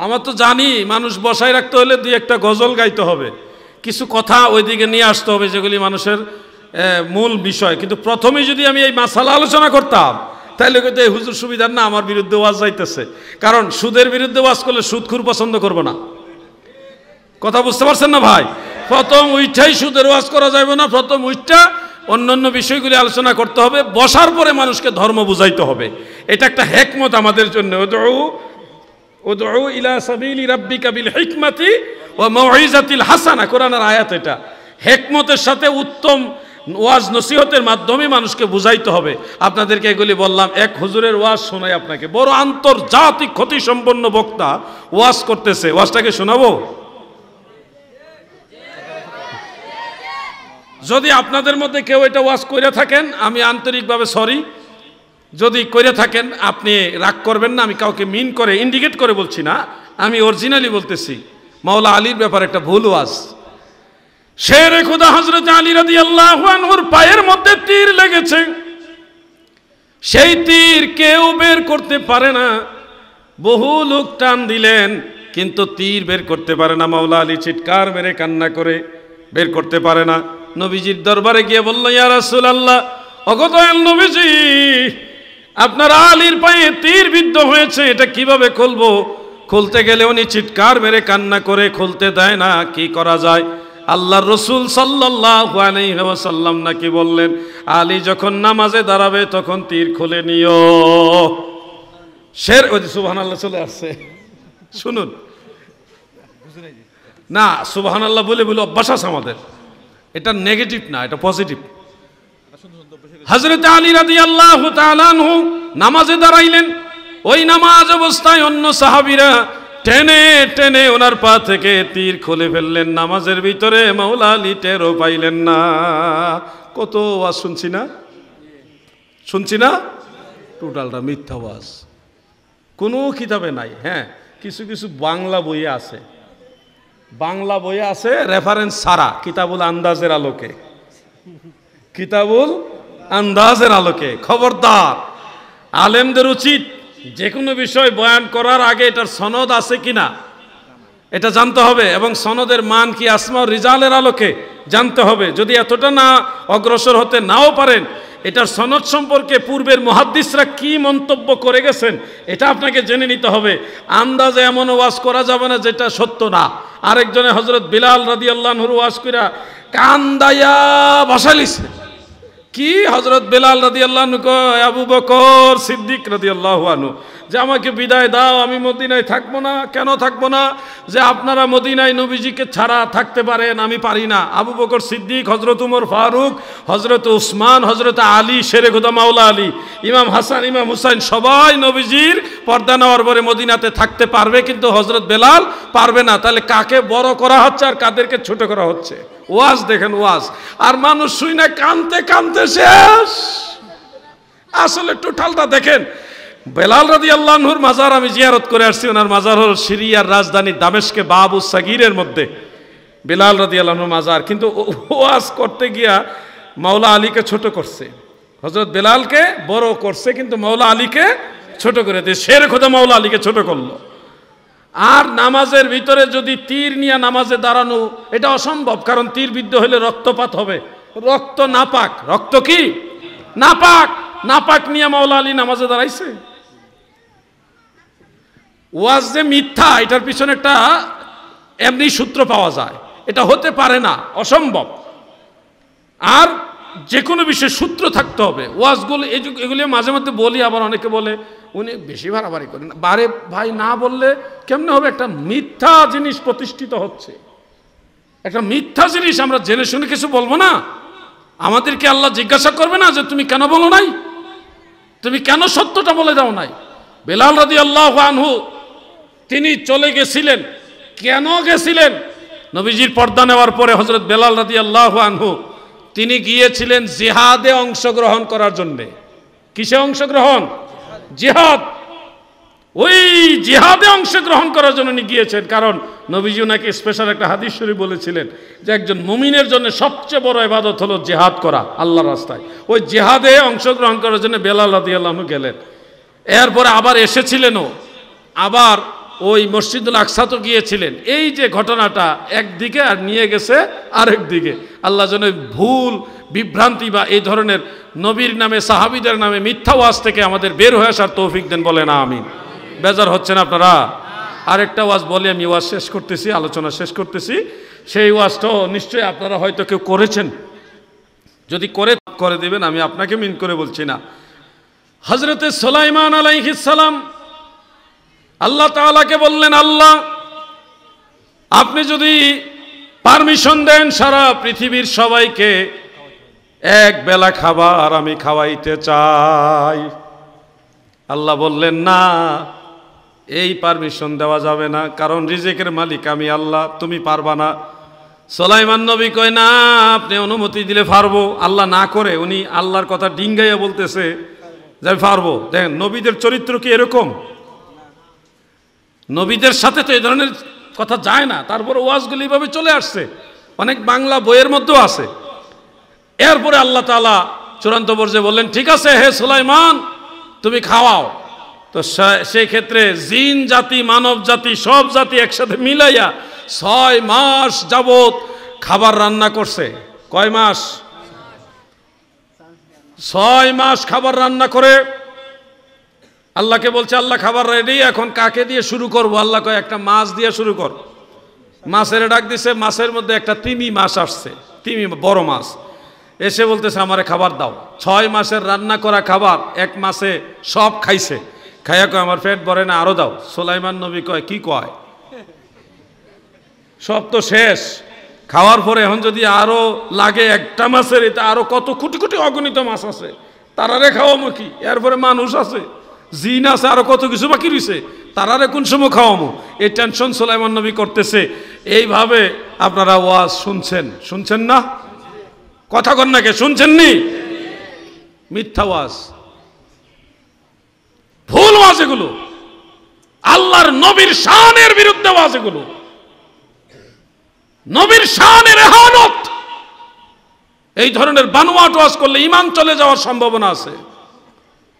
আমার তো জানি মানুষ বসায় রাখতে হলে 2-1টা গজল গাইতে হবে, কিছু কথা ওইদিকে নিয়ে আসতে হবে যেগুলি মানুষের মূল বিষয়। কিন্তু প্রথমেই যদি আমি এই মাসালা আলোচনা করতাম, তাহলে কিন্তু এই হুজুর সুবিধার না, আমার বিরুদ্ধে ওয়াজ যাইতেছে। কারণ সুদের বিরুদ্ধে ওয়াজ করলে সুদখোর পছন্দ করবো না। কথা বুঝতে পারছেন না ভাই? প্রথম উইঠাই সুদের ওয়াজ করা যাবে না, প্রথম উইঠা অন্যান্য বিষয়গুলি আলোচনা করতে হবে, বসার পরে মানুষকে ধর্ম বুঝাইতে হবে। এটা একটা হেকমত আমাদের জন্য। উদউ ইলা সাবিলি রাব্বিকা বিল হিকমাতি ওয়া মাউইজাতিল হাসানা, কোরআনের আয়াত এটা। হেকমতের সাথে উত্তম ওয়াজ নসিহতের মাধ্যমে মানুষকে বুঝাইতে হবে। আপনাদেরকে এগুলি বললাম। এক হুজুরের ওয়াজ শোনাই আপনাকে, বড় আন্তর্জাতিক খ্যাতি সম্পন্ন বক্তা ওয়াজ করতেছে, ওয়াজটাকে শোনাবো। যদি আপনাদের মধ্যে কেউ এটা ওয়াজ করে থাকেন, আমি আন্তরিকভাবে সরি। যদি করে থাকেন আপনি রাগ করবেন না, আমি কাউকে মিন করে ইন্ডিকেট করে বলছি না, আমি অরিজিনালি বলতেছি। মাওলা আলীর ব্যাপারে একটা ভুল ওয়াজ। শেরে খুদা হযরত আলী রাদিয়াল্লাহু আনহুর পায়ের মধ্যে তীর লেগেছে, সেই তীর কেউ বের করতে পারে না। বহু লোক টান দিলেন কিন্তু তীর বের করতে পারে না। মাওলা আলী চিৎকার মেরে কান্না করে বের করতে পারে না। নবীজির দরবারে গিয়ে বলল, ইয়া রাসূলুল্লাহ, ওগো দয়াল নবীজি, আপনার আলীর পায়ে তীর বিদ্ধ হয়েছে, এটা কিভাবে খুলবো? খুলতে গেলে উনি চিৎকার মেরে কান্না করে খুলতে দেয় না। কি করা যায়? আল্লাহর রাসূল সাল্লাল্লাহু আলাইহি ওয়াসাল্লাম নাকি বললেন, আলী যখন নামাজে দাঁড়াবে তখন তীর খুলে নিও। শের ওই সুবহানাল্লাহ চলে আসছে, শুনুন না। সুবহানাল্লাহ বলে বলে অভ্যাস আছে আমাদের, এটা নেগেটিভ না, এটা পজিটিভ। হযরত আলী রাদিয়াল্লাহু তাআলা আনহু নামাজে দাঁড়াইলেন। ওই নামাজ অবস্থায় অন্য সাহাবীরা টেনে টেনে ওনার পা থেকে তীর খুলে ফেললেন নামাজের ভিতরে। মাওলা আলী টেরও পাইলেন না। কত ওয়াজ শুনছি না, টোটালটা মিথ্যা ওয়াজ, কোনো কিতাবে নাই। হ্যাঁ, কিছু কিছু বাংলা বইয়ে আছে, বাংলা বইয়ে আছে রেফারেন্স ছাড়া, কিতাবুল আন্দাজের আলোকে, কিতাবুল আন্দাজের আলোকে। খবরদার, আলেমদের উচিত যে কোনো বিষয় বয়ান করার আগে এটার সনদ আছে কিনা এটা জানতে হবে, এবং সনদের মান কি আসমা রিজালের আলোকে জানতে হবে। যদি এতটা না অগ্রসর হতে নাও পারেন, এটার সনদ সম্পর্কে পূর্বের মুহাদ্দিসরা কি মন্তব্য করে গেছেন এটা আপনাকে জেনে নিতে হবে। আন্দাজে এমন ওয়াজ করা যাবে না যেটা সত্য না। আরেকজনে হযরত বিলাল রাদিয়াল্লাহু আনহুর ওয়াজ কইরা কান্দায়া ভাসালিছে। কি হযরত বিলাল রাদিয়াল্লাহু আনহু কয়, আবু বকর সিদ্দিক রাদিয়াল্লাহু আনহু, যে আমাকে বিদায় দাও, আমি মদিনায় থাকবো না। কেন থাকবো না? যে আপনারা মদিনায় নবীজিকে ছাড়া থাকতে পারেন, আমি পারি না। আবু বকর সিদ্দিক, হযরত উমর ফারুক, হযরত উসমান, হযরত আলী শেরে খুদা মাওলা আলী, ইমাম হাসান, ইমাম হুসাইন সবাই নবীজির পর্দা নেওয়ার পরে মদিনাতে থাকতে পারবে, কিন্তু হযরত বেলাল পারবে না। তাহলে কাকে বড় করা হচ্ছে আর কাদেরকে ছোট করা হচ্ছে? ওয়াজ দেখেন, ওয়াজ। আর মানুষ শুই না কানতে কানতে শেষ। আসলে টোটালটা দেখেন। বেলাল রাদিয়াল্লাহু আনহুর মাজার আমি জিয়ারত করে আসছি। ওনার মাজার হল সিরিয়ার রাজধানী দামেস্কে বাবু সাগিরের মধ্যে বেলাল রাদিয়াল্লাহু আনহুর মাজার। কিন্তু ওয়াজ করতে গিয়া মাওলা আলীকে ছোট করছে, হযরত বেলালকে বড় করছে, কিন্তু মাওলা আলীকে ছোট করে দিয়ে শেরে খোদা মাওলা আলীকে ছোট করলো। আর নামাজের ভিতরে যদি তীর নিয়ে নামাজে দাঁড়ানো, এটা অসম্ভব, কারণ তীর বিদ্ধ হলে রক্তপাত হবে। রক্ত নাপাক, রক্ত কি নাপাক, নাপাক নিয়ে মাওলা আলী নামাজে দাঁড়াইছে। ওয়াজ যে মিথ্যা, এটার পিছনে একটা এমনি সূত্র পাওয়া যায়, এটা হতে পারে না, অসম্ভব। আর যে কোনো বিষয়ে সূত্র থাকতে হবে। ওয়াজগুলো এগুলি মাঝে মধ্যে বলি, আবার অনেকে বলে উনি বেশি বাড়াবাড়ি করেন। বারে ভাই না বললে কেমনে হবে? একটা মিথ্যা জিনিস প্রতিষ্ঠিত হচ্ছে, একটা মিথ্যা জিনিস আমরা জেনে শুনে কিছু বলবো না? আমাদেরকে আল্লাহ জিজ্ঞাসা করবে না যে তুমি কেন বলো নাই, তুমি কেন সত্যটা বলে দাও নাই? বেলাল রাদিয়াল্লাহু আনহু তিনি চলে গেছিলেন, কেন গেছিলেন? নবীজির পর্দা নেওয়ার পরে হযরত বেলাল রাদিয়াল্লাহু আনহু তিনি গিয়েছিলেন জিহাদে অংশগ্রহণ করার জন্য। কিসে অংশগ্রহণ? জিহাদ। ওই জিহাদে অংশগ্রহণ করার জন্য গিয়েছেন, কারণ নবীজি ওনাকে স্পেশাল একটা হাদিস শরীফ বলেছিলেন যে একজন মুমিনের জন্য সবচেয়ে বড় ইবাদত হলো জিহাদ করা আল্লাহর রাস্তায়। ওই জিহাদে অংশগ্রহণ করার জন্য বেলাল রাদিয়াল্লাহু আনহু গেলেন। এরপরে আবার এসেছিলেনও, আবার ওই মসজিদুল আকসা তো গিয়েছিলেন। এই যে ঘটনাটা একদিকে আর নিয়ে গেছে আরেক দিকে। আল্লাহ যেন ভুল বিভ্রান্তি বা এই ধরনের নবীর নামে সাহাবীদের নামে মিথ্যা ওয়াজ থেকে আমাদের বের হয়ে আসার তৌফিক দেন, বলেন আমিন। বেজার হচ্ছেন আপনারা? আরেকটা ওয়াজ বলে আমি ওয়াজ শেষ করতেছি, আলোচনা শেষ করতেছি। সেই ওয়াজটাও নিশ্চয়ই আপনারা হয়তো কেউ করেছেন, যদি করে দিবেন, আমি আপনাকে মিন করে বলছি না। হযরতে সুলাইমান আলাইহিস সালাম আল্লাহ তাআলাকে বললেন, আল্লাহ আপনি যদি পারমিশন দেন সারা পৃথিবীর সবাইকে এক বেলা খাবার আমি খাওয়াইতে চাই। আল্লাহ বললেন, না, এই পারমিশন দেওয়া যাবে না, কারণ রিজিকের মালিক আমি আল্লাহ, তুমি পারবা না। সুলাইমান নবী কয়, না, আপনি অনুমতি দিলে পারবো। আল্লাহ না করে উনি আল্লাহর কথা ডিঙ্গাইয়া বলতেছে যে আমি পারবো। দেখেন নবীদের চরিত্র কি এরকম? নবীদের সাথে তো এই ধরনের কথা যায় না, তারপরে ওয়াজগুলি এইভাবে চলে আসছে, অনেক বাংলা বইয়ের মধ্যেও আছে। এরপরে আল্লাহ তাআলা চূড়ান্ত পর্যায়ে বললেন, ঠিক আছে হে সুলাইমান তুমি খাওয়াও। তো সেই ক্ষেত্রে জিন জাতি মানব জাতি সব জাতি একসাথে মিলাইয়া 6 মাস যাবত খাবার রান্না করছে। কয় মাস? 6 মাস খাবার রান্না করে আল্লাহকে বলছে, আল্লাহ খাবার রেডি, এখন কাকে দিয়ে শুরু করব? আল্লাহ কয় একটা মাছ দিয়ে শুরু কর। মাছের ডাক দিছে, মাছের মধ্যে একটা তিমি মাছ আসছে, তিমি বড় মাছ এসে বলতেছে আমারে খাবার দাও। 6 মাসের রান্না করা খাবার এক মাসে সব খাইছে, খাইয়া কয় আমার পেট ভরে না, আরো দাও। সুলাইমান নবী কয়, কি কয়? সব তো শেষ, খাওয়ার পরে এখন যদি আরো লাগে একটা মাছের, এটা আরো কত কোটি কোটি অগণিত মাছ আছে, তারারে খাওয়ামো কি? এরপরে মানুষ আছে, জিন আছে, আরো কত কিছু বাকি রয়েছে, তারারে কোন সময় খাওয়ামো? এই টেনশন সুলাইমান নবী করতেছে। এইভাবে আপনারা ওয়াজ শুনছেন না? কথা কন না কে? শুনছেননি? মিথ্যা ওয়াজ, ভুল ওয়াজ এগুলো, আল্লাহর নবীর শানের বিরুদ্ধে ওয়াজ এগুলো, নবীর শানের ইহানত। এই ধরনের বানোয়াট ওয়াজ করলে ঈমান চলে যাওয়ার সম্ভাবনা আছে,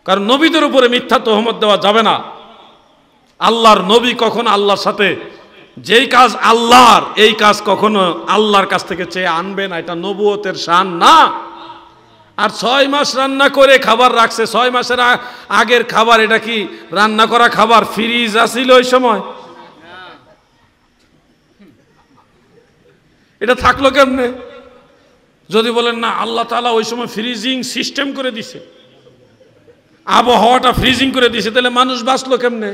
কারণ নবীদের উপরে মিথ্যা তহমত দেওয়া যাবে না। আল্লাহর নবী কখনো আল্লাহর সাথে যেই কাজ আল্লাহর, এই কাজ কখনো আল্লাহর কাছ থেকে চেয়ে আনবে না, এটা নবুয়তের শান না। আর 6 মাস রান্না করে খাবার রাখছে, 6 মাসের আগের খাবার, এটা কি রান্না করা খাবার? ফ্রিজ আছিল ওই সময়? এটা থাকলো কেমনে? যদি বলেন না আল্লাহ তাআলা ওই সময় ফ্রিজিং সিস্টেম করে দিছে, আবহাওয়াটা ফ্রিজিং করে দিছে, তাহলে মানুষ বাঁচলো কেমনে?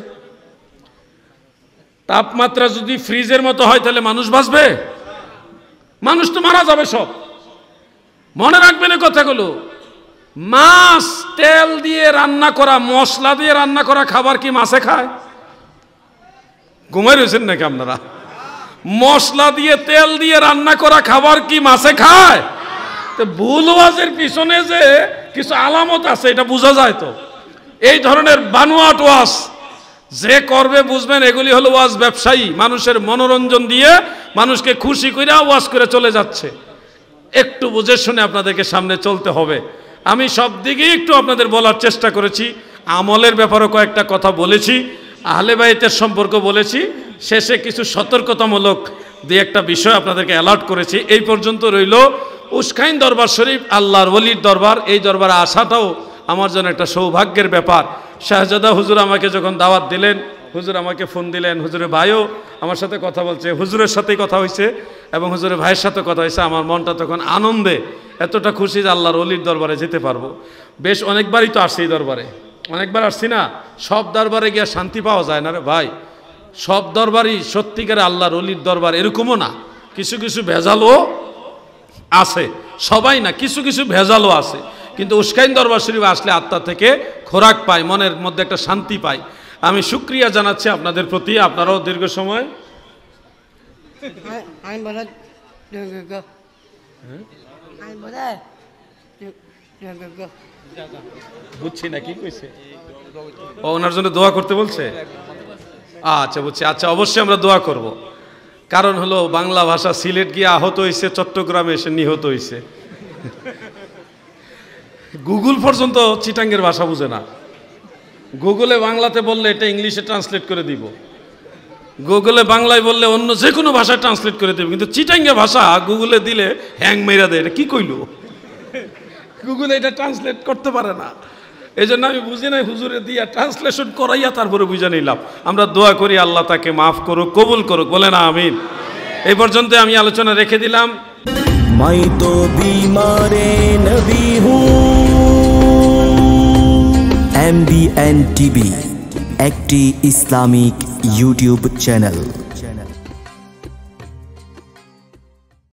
তাপমাত্রা যদি ফ্রিজের মতো হয় তাহলে মানুষ বাঁচবে? মানুষ তো মারা যাবে সব। মনে রাখবেন এই কথাগুলো। মাছ তেল দিয়ে রান্না করা, মশলা দিয়ে রান্না করা খাবার কি মাছে খায়? ঘুমাই রয়েছেন নাকি আপনারা? মশলা দিয়ে তেল দিয়ে রান্না করা খাবার কি মাছে খায়? তো ভুল ওয়াজের পিছনে যে কিছু আলামত আছে এটা বোঝা যায়। তো এই ধরনের বানোয়াট ওয়াজ যে করবে বুঝবেন এগুলি হলো ওয়াজ ব্যবসায়ী, মানুষের মনোরঞ্জন দিয়ে মানুষকে খুশি করে ওয়াজ করে চলে যাচ্ছে। একটু বুঝে শুনে আপনাদেরকে সামনে চলতে হবে। আমি সব দিকেই একটু আপনাদের বলার চেষ্টা করেছি, আমলের ব্যাপারেও কয়েকটা কথা বলেছি, আহলে বাইতের সম্পর্ক বলেছি, শেষে কিছু সতর্কতামূলক দুই একটা বিষয় আপনাদেরকে অ্যালার্ট করেছি। এই পর্যন্ত রইল উস্কাইন দরবার শরীফ, আল্লাহর ওলির দরবার। এই দরবারে আসাটাও আমার জন্য একটা সৌভাগ্যের ব্যাপার। শাহজাদা হুজুর আমাকে যখন দাওয়াত দিলেন, হুজুর আমাকে ফোন দিলেন, হুজুরের ভাইও আমার সাথে কথা বলছে, হুজুরের সাথেই কথা হয়েছে এবং হুজুরের ভাইয়ের সাথে কথা হয়েছে। আমার মনটা তখন আনন্দে এতটা খুশি যে আল্লাহর ওলির দরবারে যেতে পারবো। বেশ অনেকবারই তো আসছি এই দরবারে, অনেকবার আসছি না। সব দরবারে গিয়ে শান্তি পাওয়া যায় না রে ভাই। সব দরবারই সত্যিকারে আল্লাহর ওলির দরবার এরকমও না, কিছু কিছু ভেজালও আছে, সবাই না, কিছু কিছু ভেজালও আছে। কিন্তু উস্কাইন দরবার শরীফ আসলে আত্মা থেকে খোরাক পায়, মনের মধ্যে একটা শান্তি পায়। আমি শুকরিয়া জানাচ্ছি আপনাদের প্রতি, আপনারাও দীর্ঘ সময় বুঝছি না কি কইছে, ওনার জন্য দোয়া করতে বলছে। আচ্ছা বুঝছি, আচ্ছা অবশ্যই আমরা দোয়া করব। কারণ হলো বাংলা ভাষা সিলেট গিয়ে আহত হয়েছে, চট্টগ্রামে এসে নিহত হয়েছে। গুগল পর্যন্ত চিটাঙ্গের ভাষা বুঝে না। গুগলে বাংলাতে বললে এটা ইংলিশে ট্রান্সলেট করে দিব, গুগলে বাংলায় বললে অন্য যে কোনো ভাষায় ট্রান্সলেট করে দেবে, কিন্তু চিটাঙ্গের ভাষা গুগলে দিলে হ্যাং মেরা দেয়। এটা কি কইল, গুগলে এটা ট্রান্সলেট করতে পারে না। এই জন্য আমি বুঝি নাই, হুজুরে দিয়া ট্রান্সলেশন করাইয়া তারপরে বুঝে নিলাম। আমরা দোয়া করি আল্লাহ তাকে মাফ করুক, কবুল করুক, বলে না আমিন। এই পর্যন্ত আমি আলোচনা রেখে দিলাম। मैं तो बीमार नबी हूँ। MBN TV একটি ইসলামিক ইউটিউব চ্যানেল।